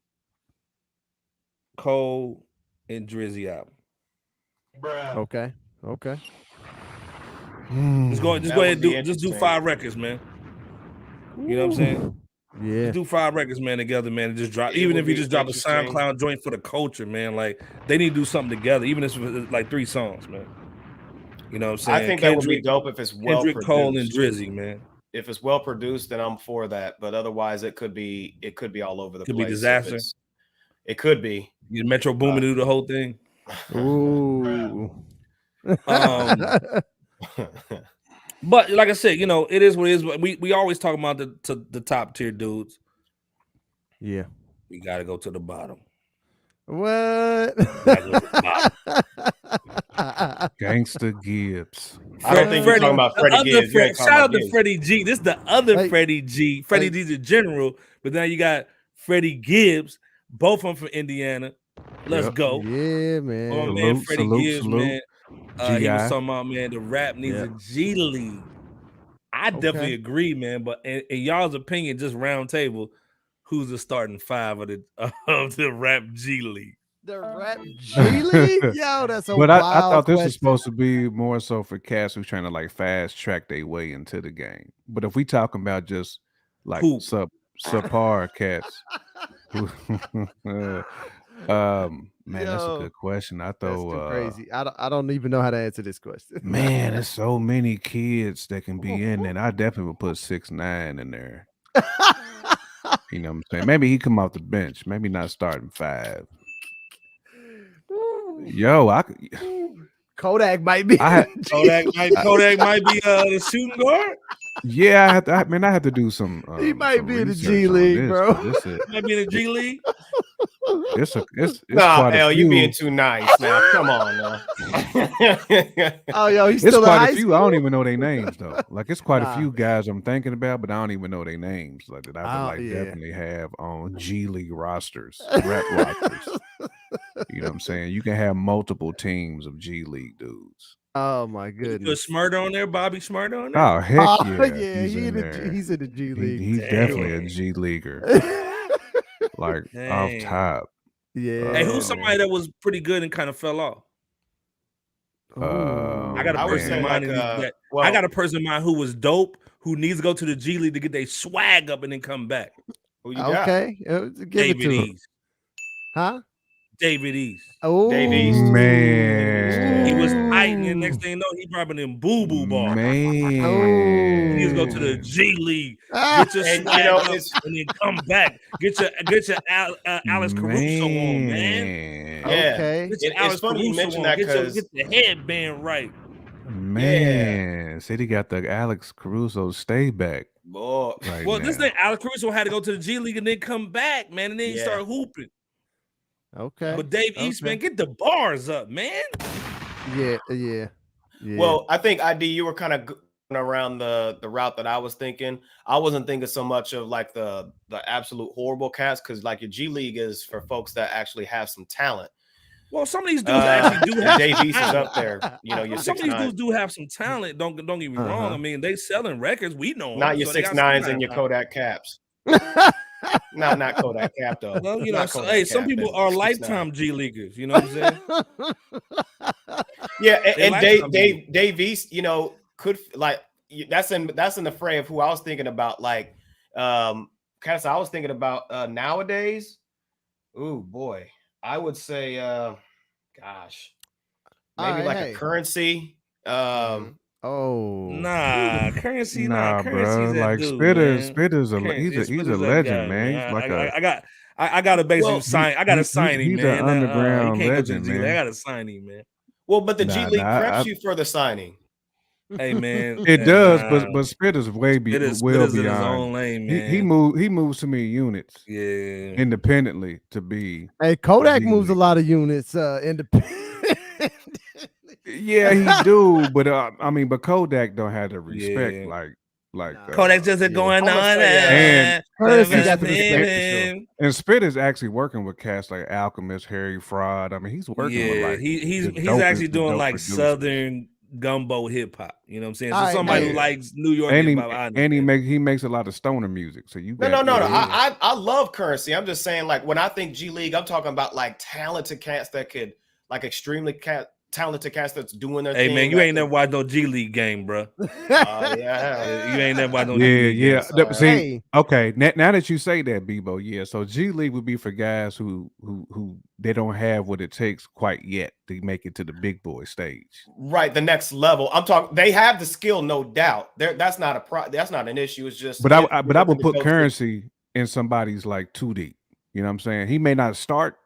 Cole, and Drizzy album. Okay. Just go ahead and do 5 records, man. You know what I'm saying? Yeah. Just do 5 records, man, together, man, and just drop. Even if you just drop a SoundCloud joint for the culture, man. Like they need to do something together, even if it's like 3 songs, man. You know what I'm saying? I think that would be dope if it's well produced. Cole and Drizzy, man. If it's well produced, then I'm for that. But otherwise, it could be all over the place. Could be disaster. It could be. You Metro Boomin to do the whole thing. Ooh. But like I said, it is what it is. We always talk about the top tier dudes. Yeah, we gotta go to the bottom. What? Gangsta Gibbs. I don't think you're talking about Freddie Gibbs. Shout out to Freddie G. This is the other Freddie G. Freddie G's a general, but now you got Freddie Gibbs. Both of them from Indiana. Let's go. Yeah, man. Oh man, Freddie Gibbs, man. He was talking about, man, the rap needs a G League. I definitely agree, man. But in y'all's opinion, just round table, who's the starting 5 of the rap G League? The rap G League? Yo, that's a But wild I thought this question. was supposed to be more so for cats who's trying to like fast track their way into the game. But if we talking about just like subpar cats, man, that's a good question. I thought that's crazy. I don't even know how to answer this question. Man, there's so many kids that can be in there. And I definitely would put 6ix9ine in there. You know what I'm saying? Maybe he come off the bench. Maybe not starting 5. Yo, Kodak might be. Kodak might be the shooting guard. Yeah, I have to do some. He might be in the G League, bro. He might be in the G League. It's nah, L, you being too nice now. Come on now. Oh, yo, he's still quite a few. I don't even know their names though. Like it's quite a few guys I'm thinking about, but I don't even know their names. Like that I would definitely have on G League rosters, rap rosters. You know what I'm saying? You can have multiple teams of G League dudes. Oh my goodness! Put Smurda on there, Bobby Smurda on there. Oh heck yeah! Yeah, he's in the G League. He's definitely a G leaguer. Like off top. Yeah. Hey, who's somebody that was pretty good and kind of fell off? I got a person in mind. I got a person in mind who was dope, who needs to go to the G League to get their swag up and then come back. Who you got? Okay, give it to him. Huh? David East. Oh, David East. Man. He was fighting, and next thing you know, he dropping them boo-boo balls. Man. He needs to go to the G League, get your swag up, and then come back. Get your Alex Caruso on, man. Yeah. Okay. It's funny you mention that because get the headband right. Man, said he got the Alex Caruso stay back. Boy. Right well, now. this thing, Alex Caruso had to go to the G League and then come back, man, and then he started hooping. Okay. But Dave East, man, get the bars up, man. Yeah. Well, I think ID, you were kind of going around the route that I was thinking. I wasn't thinking so much of like the absolute horrible cats, because like your G League is for folks that actually have some talent. Well, some of these dudes actually do have Dave East is up there. You know, your some of 6'9". these dudes do have some talent. Don't get me wrong. I mean, they selling records. We know them, not your 6'9s and your Kodak caps. not Kodak cap though. Well, you know, some people are lifetime G leaguers. You know what I'm saying? Yeah, and Dave East, you know, could like that's in the fray of who I was thinking about. Like, cats I was thinking about nowadays. Ooh boy. I would say, gosh, maybe a Currency. Nah, Currency, bro. Like Spitter's he's a legend, man. I gotta basically sign. I gotta sign him, man. He's an underground he can't legend, go to the man. I gotta sign him, man. Well, but the G League preps you for the signing. Hey man, it does, but Spitter's well beyond. In his own lane, man. He moves too many units, independently to be. Hey, Kodak moves a lot of units, independent. Yeah, he do, but I mean, but Kodak don't have the respect like Kodak just going on, and Spit is actually working with cats like Alchemist, Harry Fraud. I mean, he's working with like he's actually doing like Southern gumbo hip hop, you know what I'm saying? So somebody who likes New York hip hop, and he makes a lot of stoner music. So you no. I love Currency. I'm just saying, like, when I think G League, I'm talking about like talented cats that could like extremely talented cats that's doing their thing. Hey man, you ain't never watched no G League game, bro. Yeah, you ain't never watched no G League game. See, okay, now that you say that, Bebo, yeah. So G League would be for guys who they don't have what it takes quite yet to make it to the big boy stage. Right, the next level. I'm talking. They have the skill, no doubt. That's not that's not an issue. It's just. But I would put Currency in somebody's like 2 deep. You know what I'm saying? He may not start.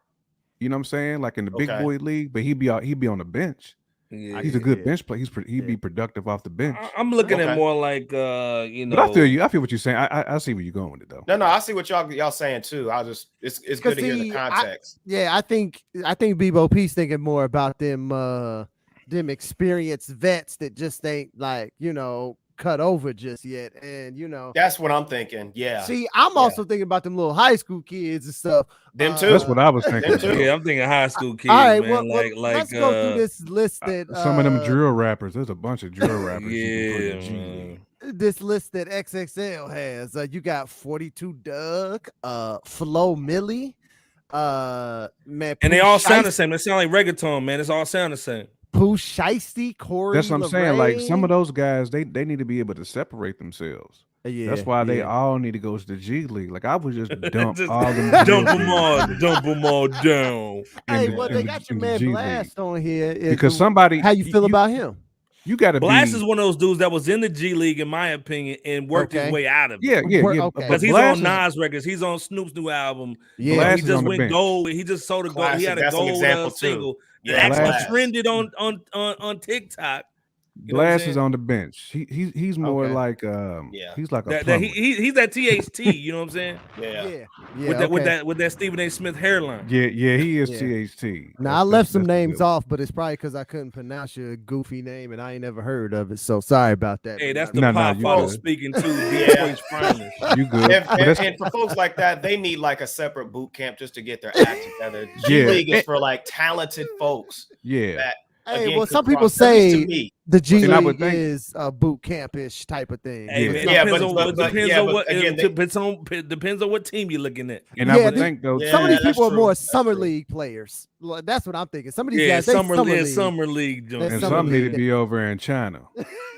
You know what I'm saying? Like in the big boy league, but he'd be on the bench. Yeah, he's a good bench player. He'd be productive off the bench. I'm looking at more like you know. But I feel you. I feel what you're saying. I see where you're going with it though. No, I see what y'all saying too. It's good to hear the context. I think Bebo P's thinking more about them experienced vets that just ain't like, you know, cut over just yet, and you know that's what I'm thinking. Yeah. See, I'm also thinking about them little high school kids and stuff. Them too. That's what I was thinking. Yeah, I'm thinking high school kids. All right, man. Well, let's go through this list that some of them drill rappers. There's a bunch of drill rappers. This list that XXL has. You got 42 Doug, Flo Millie, man, and they all sound the same. They sound like reggaeton, man. It's all sound the same. Pooh Shiesty, Corey. That's what I'm saying. Like some of those guys, they need to be able to separate themselves. Yeah, that's why they all need to go to the G League. Like I would just dump all them, dump them all down. Hey, well, they got your man Blast on here because somebody. How you feel about him? You got to Blast is one of those dudes that was in the G League, in my opinion, and worked his way out of it. Yeah. Because he's on Nas records. He's on Snoop's new album. Yeah, he just went gold. He just sold a gold. He had a gold single. It actually trended on TikTok. Blast is on the bench. He's more like he's like a he's that THT. You know what I'm saying? Yeah. With that Stephen A. Smith hairline. Yeah. He is THT. Now I left some names off, but it's probably because I couldn't pronounce your goofy name and I ain't never heard of it. So sorry about that. Hey, that's the pop follow speaking to. You good? And for folks like that, they need like a separate boot camp just to get their act together. G League is for like talented folks. Yeah. That, hey, well, some people say the G League is a boot camp-ish type of thing. Hey, depends on what team you're looking at. And I would think though, some of these people are more summer league players. That's what I'm thinking. Some of these guys, summer league, and some need to be over in China.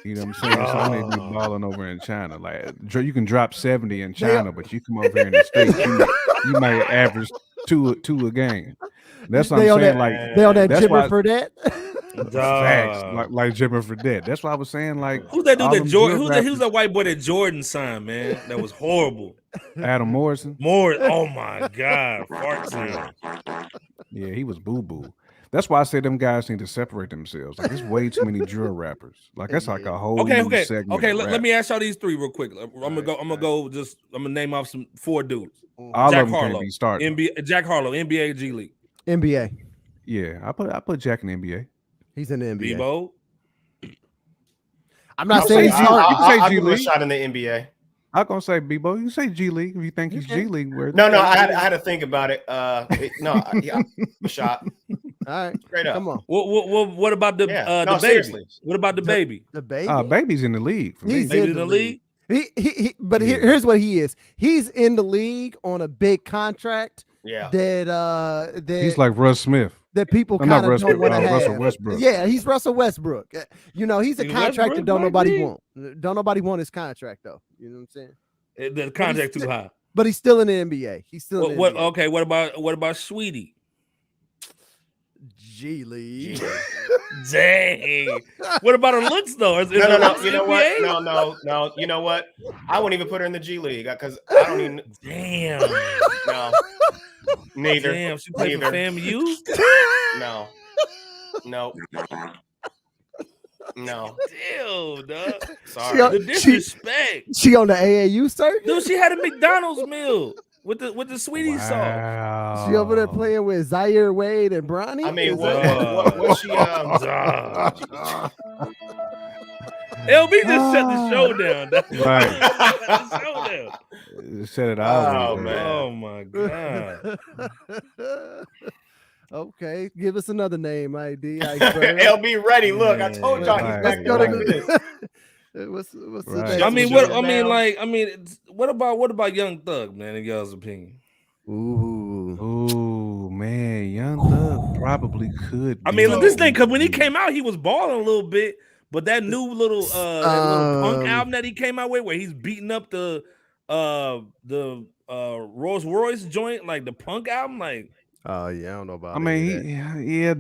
You know what I'm saying? Some need to be balling over in China. Like you can drop 70 in China, but you come over here in the States, you might average two a game. That's what I'm saying. Like they on that Jimmer for that. Facts, like Jimmer for that. That's why I was saying. Like who's that dude that Jordan? Who's that white boy that Jordan signed? Man, that was horrible. Adam Morrison. Oh my God, fart sound. Yeah, he was boo boo. That's why I say them guys need to separate themselves. Like, there's way too many drill rappers. Like, that's like a whole segment. Okay. Let me ask y'all these three real quick. I'm gonna name off 4 dudes. All Jack of them Harlow, can't be starting. Jack Harlow, NBA, G League. NBA. Yeah, I put Jack in the NBA. He's in the NBA. Bebo. I'm not saying he's hard. You say G League. Shot in the NBA. I'm gonna say Bebo. You say G League if you think he's G League. No, I had to think about it. A shot. All right, straight up. Come on. What about the baby? Seriously. What about the baby? The baby. Baby's in the league. He's in the league. Here's what he is. He's in the league on a big contract. Yeah. That he's like Russ Smith. That people kind of don't want to have. Russell Westbrook. Yeah, he's Russell Westbrook. He's a contract that don't nobody want. Don't nobody want his contract though. You know what I'm saying? The contract too high. But he's still in the NBA. He's still in the NBA. Okay, what about Sweetie? G League. Dang. What about her looks though? No. You know what? No. You know what? I wouldn't even put her in the G League because I don't even. Damn. No. Neither. Damn. She played for FAMU. No. Damn, dog. Sorry. The disrespect. She on the AAU circuit? Dude, she had a McDonald's meal with the sweetie sauce. She over there playing with Zaire Wade and Bronny? I mean, what she LB just shut the show down. Right. Shut it out. Oh, man. Oh my God. Okay, give us another name, ID. LB ready. Look, I told y'all he's back to this. What's right. What about Young Thug, man, in y'all's opinion? Ooh, man, Young Thug probably could. I mean, this thing, because when he came out, he was balling a little bit, but that new little punk album that he came out with, where he's beating up the Rolls Royce joint, like the punk album, like. Oh yeah, I don't know about. I mean,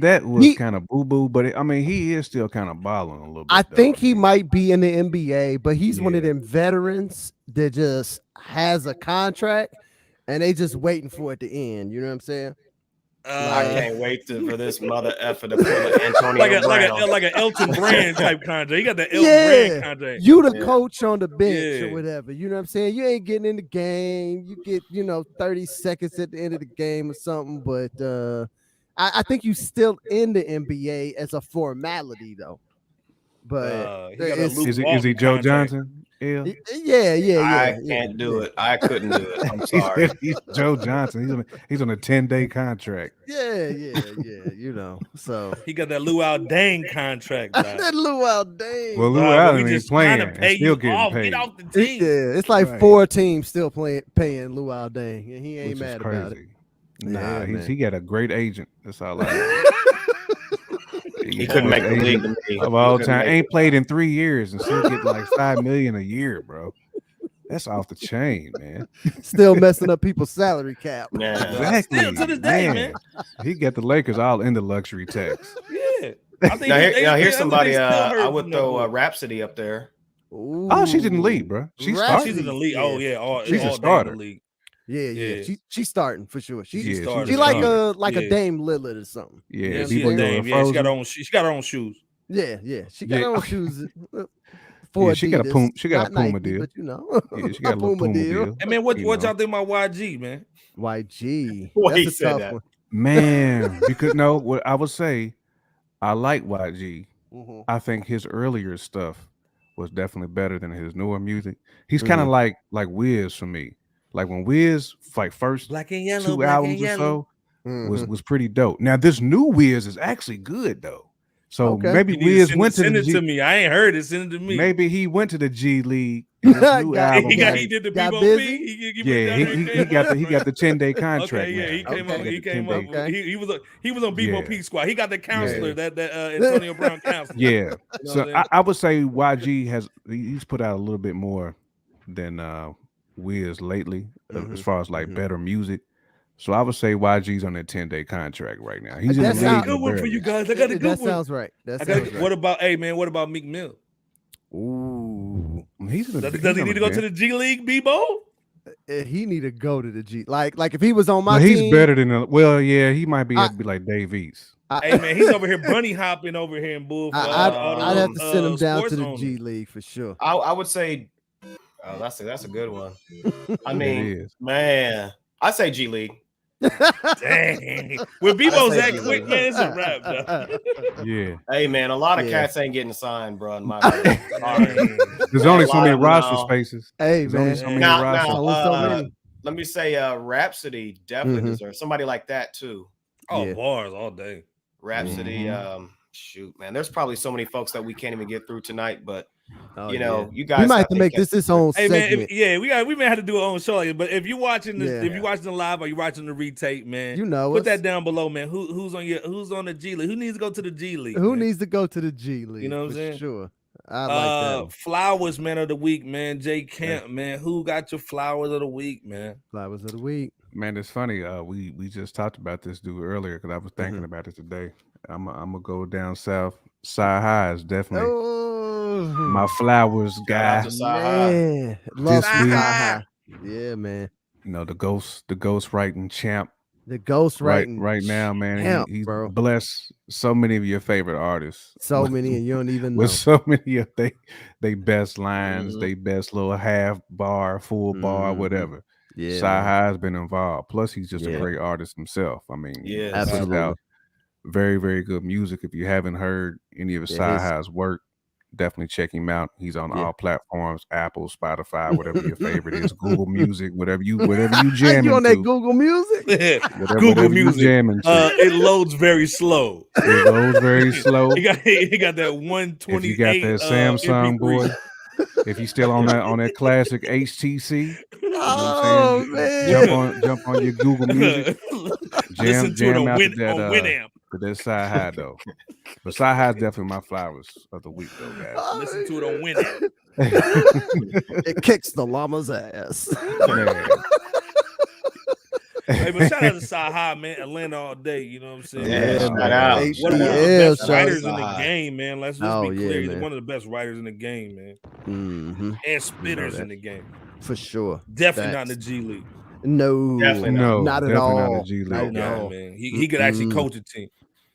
that was kind of boo boo, but he is still kind of balling a little bit. I think he might be in the NBA, but he's one of them veterans that just has a contract and they just waiting for it to end. You know what I'm saying? I can't wait for this mother effer to pull an Antonio Brown. like an Elton Brand type contract. You got the Elton Brand contract. You the coach on the bench or whatever. You know what I'm saying? You ain't getting in the game. You get 30 seconds at the end of the game or something. But I think you still in the NBA as a formality though. But is he Joe Johnson? Yeah. I can't do it. I couldn't do it. I'm sorry. He's Joe Johnson. He's on a 10-day contract. Yeah. So he got that Luau Dang contract. That Luau Dang. Well, Luau ain't playing. To pay still getting paid. Get off the team. Yeah, it's like 4 teams still paying Luau Dang, and he ain't mad about it. Nah, he got a great agent. That's all I know. He couldn't make the league to me. Of all time, ain't played in 3 years and still get like $5 million a year, bro. That's off the chain, man. Still messing up people's salary cap. Yeah, exactly. Still to this day, man. He got the Lakers all in the luxury tax. Yeah. Here's somebody. I would throw Rhapsody up there. Ooh. Oh, she's in the league, bro. She's in the league. Oh yeah, she's a starter. Yeah. She's starting for sure. She's starting. She like a Dame Lillard or something. Yeah, she's a Dame. Yeah, she got her own shoes. Yeah. She got her own shoes. She got a Puma deal. But yeah, she got a little Puma deal. Hey man, what y'all think about YG, man? YG. Why That's he a said tough that? one. Man, because what I would say, I like YG. Mm-hmm. I think his earlier stuff was definitely better than his newer music. He's kind of like Wiz for me. Like when Wiz first Black and Yellow, 2 albums or so was pretty dope. Now this new Wiz is actually good though. So maybe Wiz went to send it to me. I ain't heard it. Send it to me. Maybe he went to the G League. New album, he did the Bebo P. He got the 10-day contract. Okay, yeah, he came up. He was on Bebo P squad. He got the counselor that Antonio Brown counselor. Yeah. So I would say YG he's put out a little bit more than Wiz lately as far as like better music. So I would say YG's on that 10-day contract right now. He's That's in the league. Good one for you guys. I got a good one. That sounds right. What about Meek Mill? Ooh, Does he need to go to the G League, Bebo? he need to go to the G. Like if he was on my team, he's better than yeah, he might have to be like Dave East. Hey man, he's over here bunny hopping over here in Bull. I'd have to send him down to the G League for sure. I would say, that's a good one. I mean, man, I say G League. Dang, when Bebo's that quick, man, it's a wrap. Yeah. Hey man, a lot of cats ain't getting signed, bro. In my There's only so many roster spaces. Hey man, so many let me say, Rhapsody definitely deserves somebody like that too. Oh, bars all day. Rhapsody, shoot, man. There's probably so many folks that we can't even get through tonight, but you guys, we might have to make this its own segment. Man, we may have to do our own show. But if you're watching this, if you're watching the live or you're watching the retake, man, put that down below, man. Who's on the G League? Who needs to go to the G League? Who needs to go to the G League? You know what I'm saying? Sure. I like that. Flowers, man, of the week, man. Jay Camp, man. Who got your flowers of the week, man? Flowers of the week. Man, it's funny. We just talked about this dude earlier because I was thinking about it today. I'm gonna go down south. Sci-Hi is definitely my flowers guy. Man, love Sci-Hi. Yeah, man. You know, the ghost writing champ. The ghost writing right now, man. He's blessed so many of your favorite artists. So many, and you don't even know. With so many of they best lines, they best little half bar, full bar, whatever. Yeah, Sci-Hi has been involved. Plus, he's just a great artist himself. I mean, absolutely. Out very, very good music. If you haven't heard any of Sci-Hi's work, definitely check him out. He's on all platforms: Apple, Spotify, whatever your favorite is, Google Music, whatever you jam. You on that Google Music? Google Music. It loads very slow. It loads very slow. He got that 128. If you got that Samsung boy. If you still on that classic HTC, man, jump on your Google Music, jam out to Winamp. That Sci-Hi though. But Sci-Hi is definitely my flowers of the week though, guys. Listen to it on Winamp. It kicks the llama's ass. Hey, but shout out to Sci-Hi, man. Atlanta all day. You know what I'm saying? Yeah, shout out. One of the best writers in the game, man. Let's just be clear. He's one of the best writers in the game, man. And spitters in the game. For sure. Definitely not in the G League. No. Definitely not at all. Not in the G League. No, man. He could actually coach a team.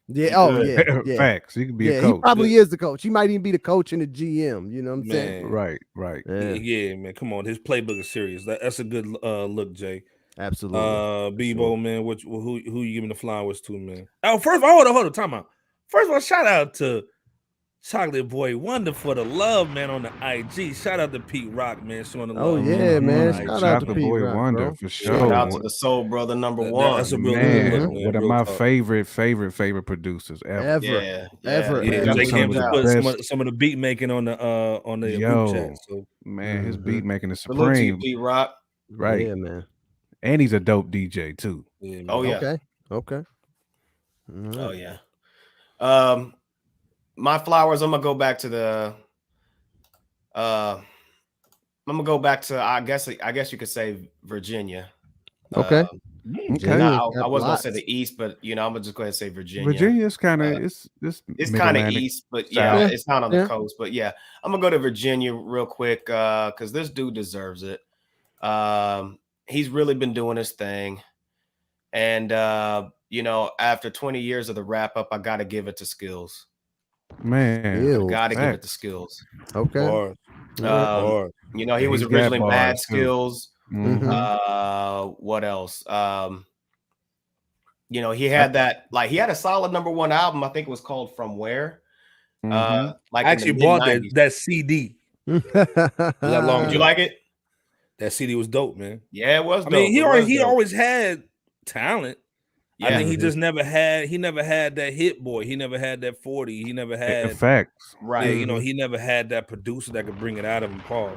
Yeah. Yeah. Facts. He could be a coach. He probably is the coach. He might even be the coach and the GM. You know what I'm saying? Right. Yeah, man. Come on. His playbook is serious. That's a good look, Jay. Absolutely. Bebo, man. Who you giving the flowers to, man? Oh, first of all, hold on. Time out. First of all, shout out to Chocolate Boy Wonder for the love, man, on the IG. Shout out to Pete Rock, man, showing the love. Oh yeah, man. Shout out to Pete Boy Rock, Wonder bro. for sure. Shout out to the Soul Brother #1. That's a real man. One of my favorite producers ever. Yeah. They came to put some of the beat making on the group chat. So man, his beat making is supreme. Pete Rock, right? Yeah, man. And he's a dope DJ too. Yeah, oh yeah. Okay. Right. Oh yeah. My flowers. I'm gonna go back to I guess you could say Virginia. Okay. Now, I was gonna say the East, but I'm gonna just go ahead and say Virginia. Virginia's kind of it's kind of East, but it's not on the coast. But yeah, I'm gonna go to Virginia real quick because this dude deserves it. He's really been doing his thing, and after 20 years of the wrap up, I gotta give it to Skills. Man, gotta give it to Skills. Okay. He was originally Mad Skills. What else? He had that, he had a solid #1 album. I think it was called From Where. I actually bought that CD. That long. Did you like it? That CD was dope, man. Yeah, it was dope. I mean, he always had talent. Yeah. I think he just never had that hit boy. He never had that 40. He never had facts. Right. He never had that producer that could bring it out of him, Paul.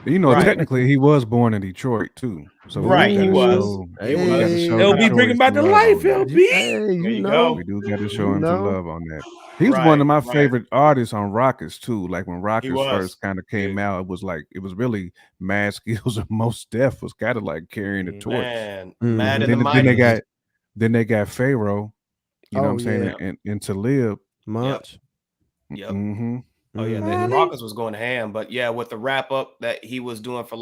Technically he was born in Detroit too. So he was. LB bringing back to life, LB. There you go. We do got to show him some love on that. He was one of my favorite artists on Rockets too. Like when Rockets first kind of came out, it was really Mad Skills and Most Def was kind of like carrying the torch. Mad in the Then they got Pharaoh, you know what I'm saying, and to live much. Yep. Mm-hmm. Oh yeah, the Rockets was going ham, but with the wrap up that he was doing for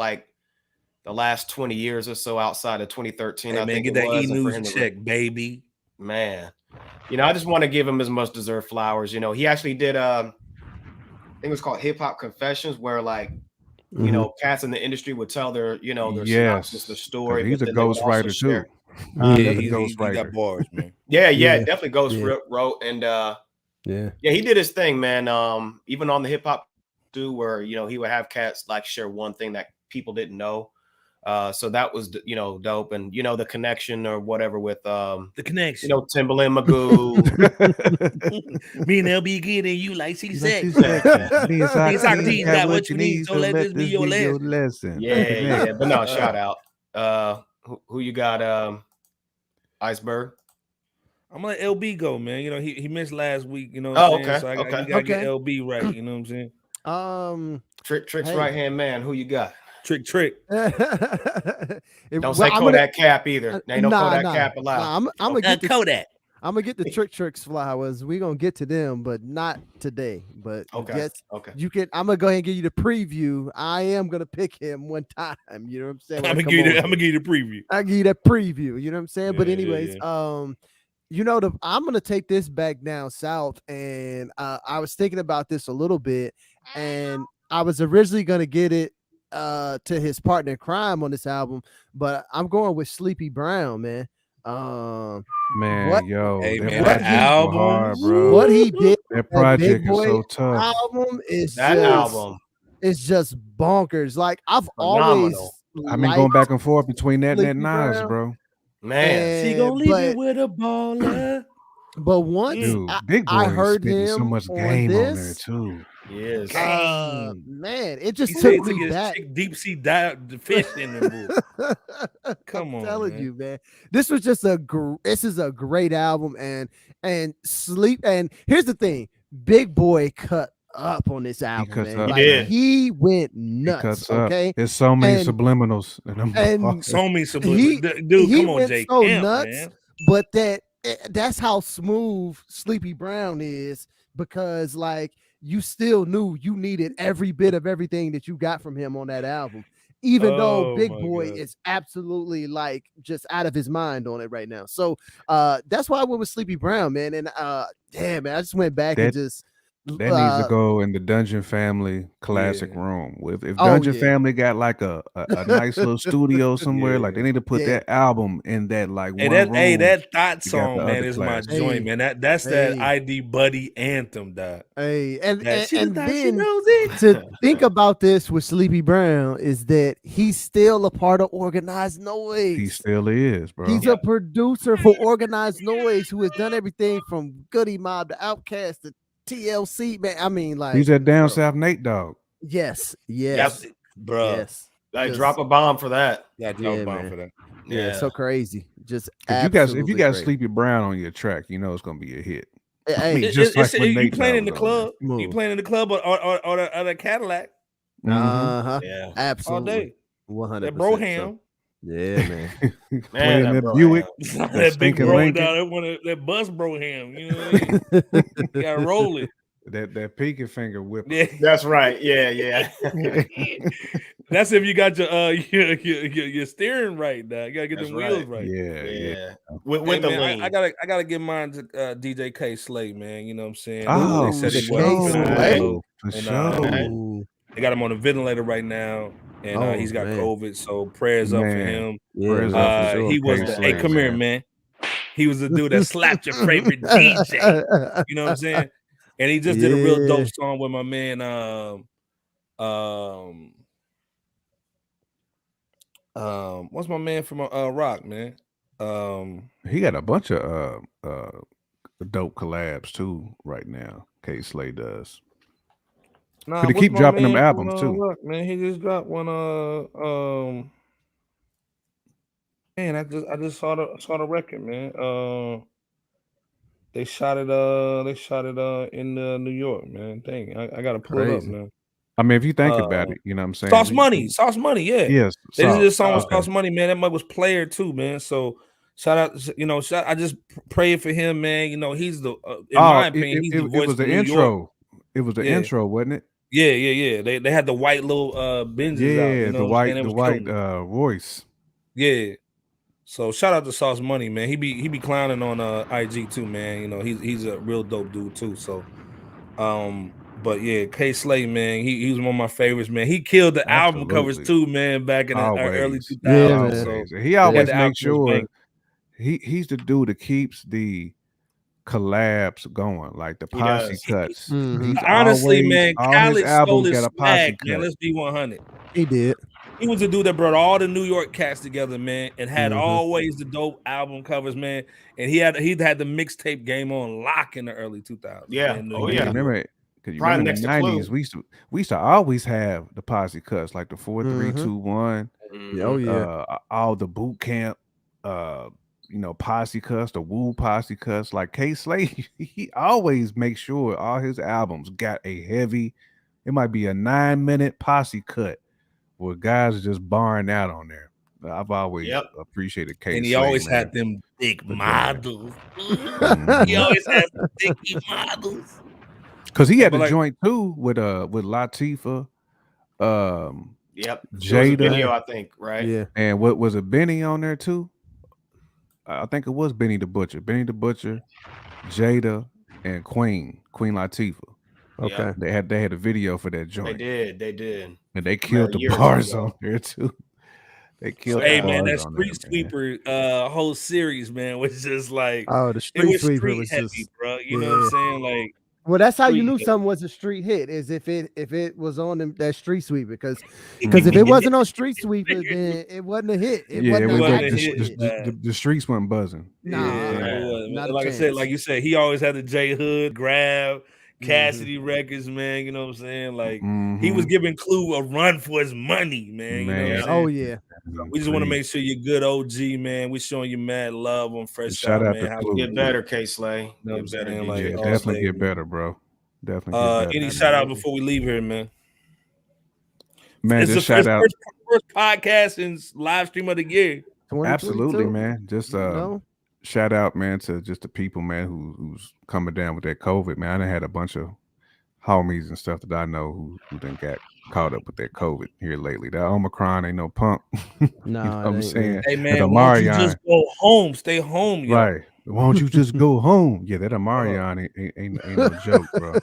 the last 20 years or so outside of 2013. Hey, I think get it that was E-News check, baby. Man, I just want to give him his most deserved flowers. He actually did I think it was called Hip Hop Confessions, where like cats in the industry would tell their their synopsis, their story. He's a ghostwriter too. He got bars, man. Yeah, definitely ghost wrote, and he did his thing, man. Even on the hip hop too, where he would have cats like share one thing that people didn't know. So that was dope, and the connection or whatever with the connection, Timbaland Magoo. Me and LB getting you like C6. You got what you need, so let this be your lesson. Yeah. But no, shout out. Who you got? Iceberg. I'm gonna let LB go, man. He missed last week. You know what I'm saying? So you gotta get LB right. You know what I'm saying? Trick's right hand man. Who you got? Trick. Don't say Kodak Cap either. Ain't no Kodak Cap allowed. I'm gonna get Kodak. I'm gonna get the Trick's flowers. We're gonna get to them, but not today. But yes, you can. I'm gonna go ahead and give you the preview. I am gonna pick him one time. You know what I'm saying? I'm gonna give you the preview. I give you that preview. You know what I'm saying? But anyways, I'm gonna take this back down south, and I was thinking about this a little bit, and I was originally gonna get it to his partner in crime on this album, but I'm going with Sleepy Brown, man. That album, hard, bro. What he did, that project is so tough. Album is it's just bonkers. Like I've phenomenal. always, going back and forth between that and that Nas, bro. Man, she gonna leave it with a baller. But once Big Boy I heard him so much game on there too. Yes, man, it just took me back. Deep sea dive fish in the book. Come on, telling you, man, this was just this is a great album, and sleep. And here's the thing, Big Boy cut up on this album, man. Like, he went nuts. Okay, there's so many subliminals, and so many subliminals. Dude, come on, Jake. So nuts, man. But that's how smooth Sleepy Brown is, because like you still knew you needed every bit of everything that you got from him on that album, even though Big Boy is absolutely like just out of his mind on it right now. So that's why I went with Sleepy Brown, man. And damn, man, I just went back and just that needs to go in the Dungeon Family classic room. If Dungeon Family got like a nice little studio somewhere, like they need to put that album in that like one room. That Thought song, man, is my joint, man. That's that ID Buddy anthem, dog. And then to think about this with Sleepy Brown is that he's still a part of Organized Noise. He still is, bro. He's a producer for Organized Noise who has done everything from Goody Mob to Outkast to TLC, man. I mean, like he's that down south Nate Dogg. Yes, bro. Yes, drop a bomb for that. Yeah, drop a bomb for that. Yeah, so crazy. Just if you got Sleepy Brown on your track, you know it's gonna be a hit. You playing in the club? You playing in the club or the Cadillac? Yeah, absolutely. All day. 100%. That Broham. Yeah, man. Playing that Buick, that big bro down there, that bus Broham. You know what I mean? You gotta roll it. That pinky finger whip. Yeah, that's right. Yeah. That's if you got your steering right now. You gotta get the wheels right. Yeah. With the lean. I gotta give mine to DJ K Slay, man. You know what I'm saying? Oh, they said for sure. They got him on a ventilator right now, and he's got COVID. So prayers up for him. He was hey, come here, man. He was the dude that slapped your favorite DJ. You know what I'm saying? And he just did a real dope song with my man. What's my man from Rock, man? He got a bunch of dope collabs too right now. K Slay does. Nah, but he keep dropping them albums too. Rock, man, he just dropped one. Man, I just saw the record, man. They shot it in New York, man. Dang, I gotta pull it up, man. I mean, if you think about it, you know what I'm saying? Sauce Money, yeah. Yes. They did this song with Sauce Money, man. That mug was Player too, man. So shout out, I just pray for him, man. You know, he's the in my opinion, he's the voice it was the of New intro. York. It was the intro, wasn't it? Yeah. They had the white little Benzes out. You know the white Royce. Yeah. So shout out to Sauce Money, man. He be clowning on IG too, man. You know, he's a real dope dude too. So but yeah, K Slay, man, he was one of my favorites, man. He killed the album covers too, man, back in the early 2000s. Yeah, so he always makes sure he's the dude that keeps the collabs going, like the posse cuts. Mm-hmm. Honestly, man, Khaled stole his got a posse swag, man. Let's be 100. He did. He was the dude that brought all the New York cats together, man, and had always the dope album covers, man. And he had the mixtape game on lock in the early 2000s. Yeah. Man, remember it? Because you remember in the 90s, we used to always have the posse cuts, like the 4, 3, 2, 1. Oh yeah. All the boot camp, posse cuts, the Woo posse cuts. Like K Slay, he always makes sure all his albums got a heavy. It might be a 9-minute posse cut where guys are just barring out on there. I've always appreciated K Slay. And he always had them thick models. He always had some thicky models. Because he had a joint too with Latifah. Jada, video, I think, right? Yeah. And what was it, Benny on there too? I think it was Benny the Butcher, Jada, and Queen Latifah. Okay. They had a video for that joint. They did. And they killed the bars on there too. They killed. Hey man, that Street Sweeper whole series, man, was just like the Street Sweeper was heavy, just, bro. You know what I'm saying? Like, well, that's how you knew something was a street hit, is if it was on that Street Sweeper, because if it wasn't on Street Sweeper, then it wasn't a hit. The streets weren't buzzing. Like I said, like you said, he always had the J Hood, Grab, Cassidy records, man. You know what I'm saying? Like he was giving Clue a run for his money, man. You know what I'm saying? Oh yeah. We just want to make sure you're good, OG, man. We showing you mad love on Fresh Shout out man. to Clue. Get better, K Slay. Get better, definitely get better, bro. Definitely. Get better, any shout out before we leave here, man? Man, it's just the shout out. First podcast and live stream of the year. Absolutely, man. Just shout out, man, to just the people, man, who's coming down with that COVID, man. I had a bunch of homies and stuff that I know who done got caught up with that COVID here lately. That Omicron ain't no pump. No, you know what I'm saying? Hey man, won't you just go home? Stay home, yo. Right. Won't you just go home? Yeah, that Omarion ain't no joke, bro.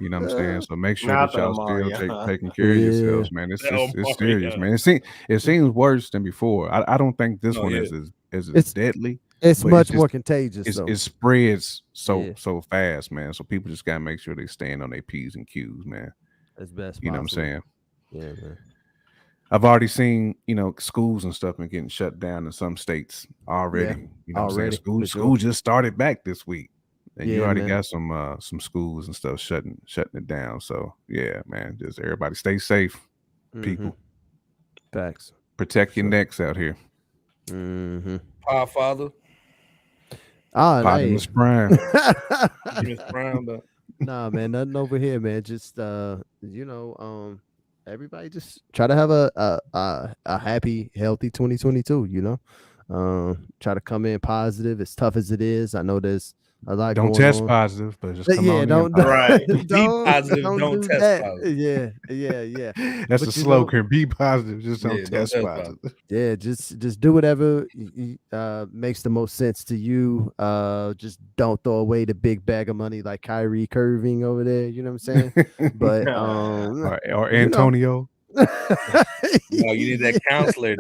You know what I'm saying? So make sure that y'all still taking care of yourselves, man. It's serious, man. It seems worse than before. I don't think this one is as deadly. It's much more contagious. It spreads so fast, man. So people just gotta make sure they stand on their P's and Q's, man. As best you know what I'm saying? Yeah, man. I've already seen, schools and stuff been getting shut down in some states already. Yeah, you know what I'm saying? School just started back this week. And you already got some schools and stuff shutting it down. So yeah, man. Just everybody stay safe, people. Facts. Protect your necks out here. Power Father. Optimus Prime. Nah, man, nothing over here, man. Just everybody just try to have a happy, healthy 2022. Try to come in positive, as tough as it is. I know there's a lot. Don't test positive, but just come on. Don't be positive. Don't test positive. Yeah. That's the slogan. Be positive, just don't test positive. Yeah, just do whatever makes the most sense to you. Just don't throw away the big bag of money like Kyrie curving over there. You know what I'm saying? But or Antonio. No, you need that counselor.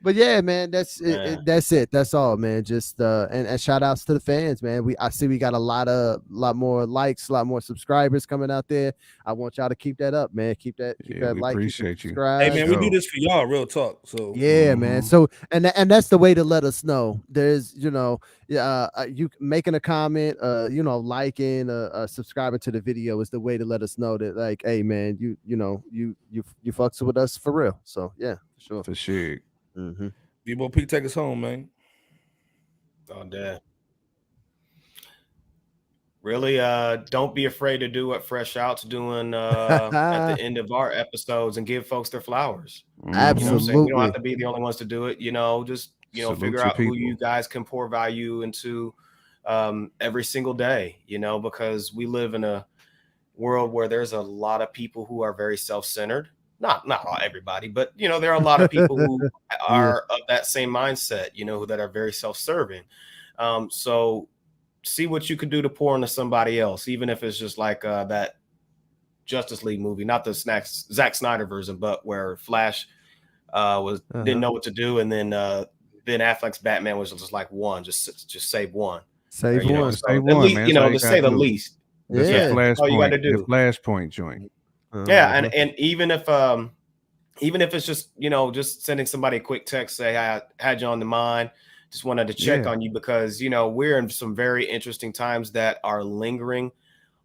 But yeah, man, that's it. That's all, man. Just and shout outs to the fans, man. I see we got a lot more likes, a lot more subscribers coming out there. I want y'all to keep that up, man. Keep that like. Appreciate you. Hey man, we do this for y'all, real talk. So yeah, man. So and that's the way to let us know. There's you making a comment, liking, subscribing to the video is the way to let us know that, like, hey man, you fucks with us for real. So yeah, for sure. B-Bo P, take us home, man. Oh, damn. Really, don't be afraid to do what Fresh Out's doing at the end of our episodes and give folks their flowers. Absolutely. You don't have to be the only ones to do it. Just figure out who you guys can pour value into every single day. Because we live in world where there's a lot of people who are very self-centered. Not everybody, but you know, there are a lot of people who are of that same mindset, you know, that are very self-serving. So see what you can do to pour into somebody else, even if it's just like that Justice League movie, not the Zack Snyder version, but where Flash didn't know what to do, and then Ben Affleck's Batman was just like just save one. Save one. one. So save one, least, man. You know, to say the least. That's all you got to do. The Flashpoint joint. Yeah, and even if it's just, you know, just sending somebody a quick text, say, I had you on the mind, just wanted to check on you, because, you know, we're in some very interesting times that are lingering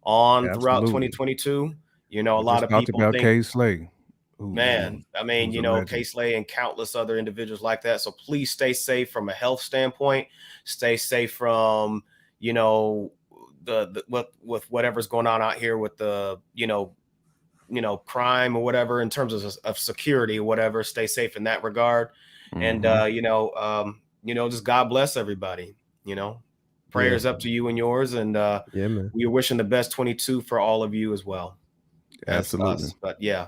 on throughout 2022. You know, a lot of people about think K-Slay. Man, I mean, you know, K-Slay and countless other individuals like that. So please stay safe from a health standpoint. Stay safe from, you know, with whatever's going on out here with the, you know, crime or whatever in terms of security or whatever. Stay safe in that regard. And you know, just God bless everybody. You know, prayers up to you and yours. And man, we are wishing the best 22 for all of you as well. Absolutely. But yeah.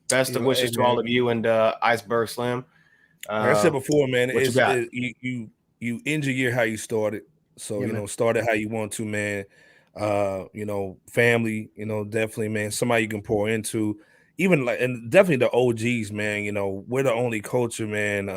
Best of wishes to all of you and Iceberg Slim. Like I said before, man, you end your year how you started. So, you know, start it how you want to, man. You know, family, you know, definitely, man, somebody you can pour into. Even like, and definitely the OGs, man. You know, we're the only culture, man,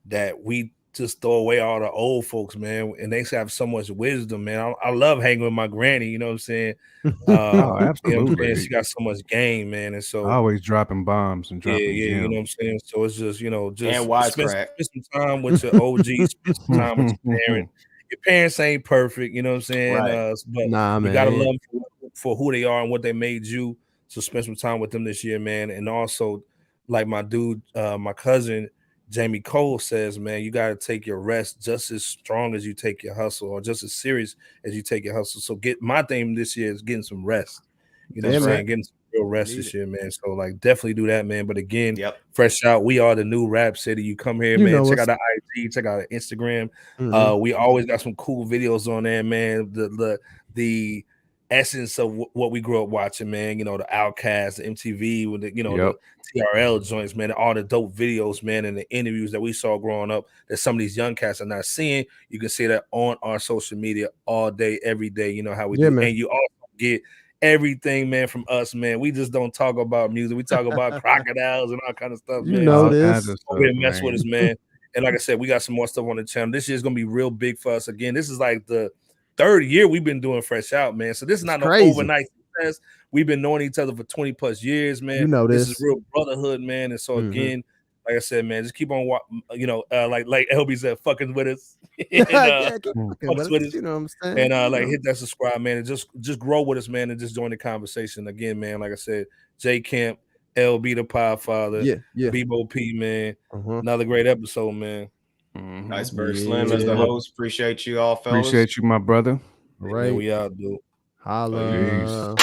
that we just throw away all the old folks, man, and they have so much wisdom, man. I love hanging with my granny, you know what I'm saying? Absolutely. You know what I'm saying? She got so much game, man, and so always dropping bombs and dropping gems. You know what I'm saying? So it's just, you know, just spend some time with your OGs, spend some time with your parents. Your parents ain't perfect, you know what I'm saying? Right. But you gotta love them for who they are and what they made you. So spend some time with them this year, man. And also, like my dude, my cousin Jamie Cole says, man, you got to take your rest just as strong as you take your hustle, or just as serious as you take your hustle. So my theme this year is getting some rest. You know what I'm saying? Getting some real rest this year, man. So like definitely do that, man. But again, Fresh Out, we are the new Rap City. You come here, man. Check out the IG, check out the Instagram. We always got some cool videos on there, man. The essence of what we grew up watching, man. You know, the Outkast, the MTV, with the, you know, the TRL joints, man, all the dope videos, man, and the interviews that we saw growing up that some of these young cats are not seeing. You can see that on our social media all day, every day. You know how we do. Man. And you also get everything, man, from us, man. We just don't talk about music. We talk about crocodiles and all kind of stuff, man. You know this. Mess with us, man. And like I said, we got some more stuff on the channel. This year's gonna be real big for us. Again, this is like the third year we've been doing Fresh Out, man. So this is not no overnight success. We've been knowing each other for 20 plus years, man. You know this is real brotherhood, man. And so again, like I said, man, just keep on, you know, like LB said, fucking with us. And, with us. You know what I'm saying? And like hit that subscribe, man, and just grow with us, man, and just join the conversation. Again, man, like I said, J Camp, LB the Podfather, Bebo P, man. Another great episode, man. Iceberg Slim as the host. Appreciate you all, fellas. Appreciate you, my brother. Right. Yeah, we out, dude. Holla.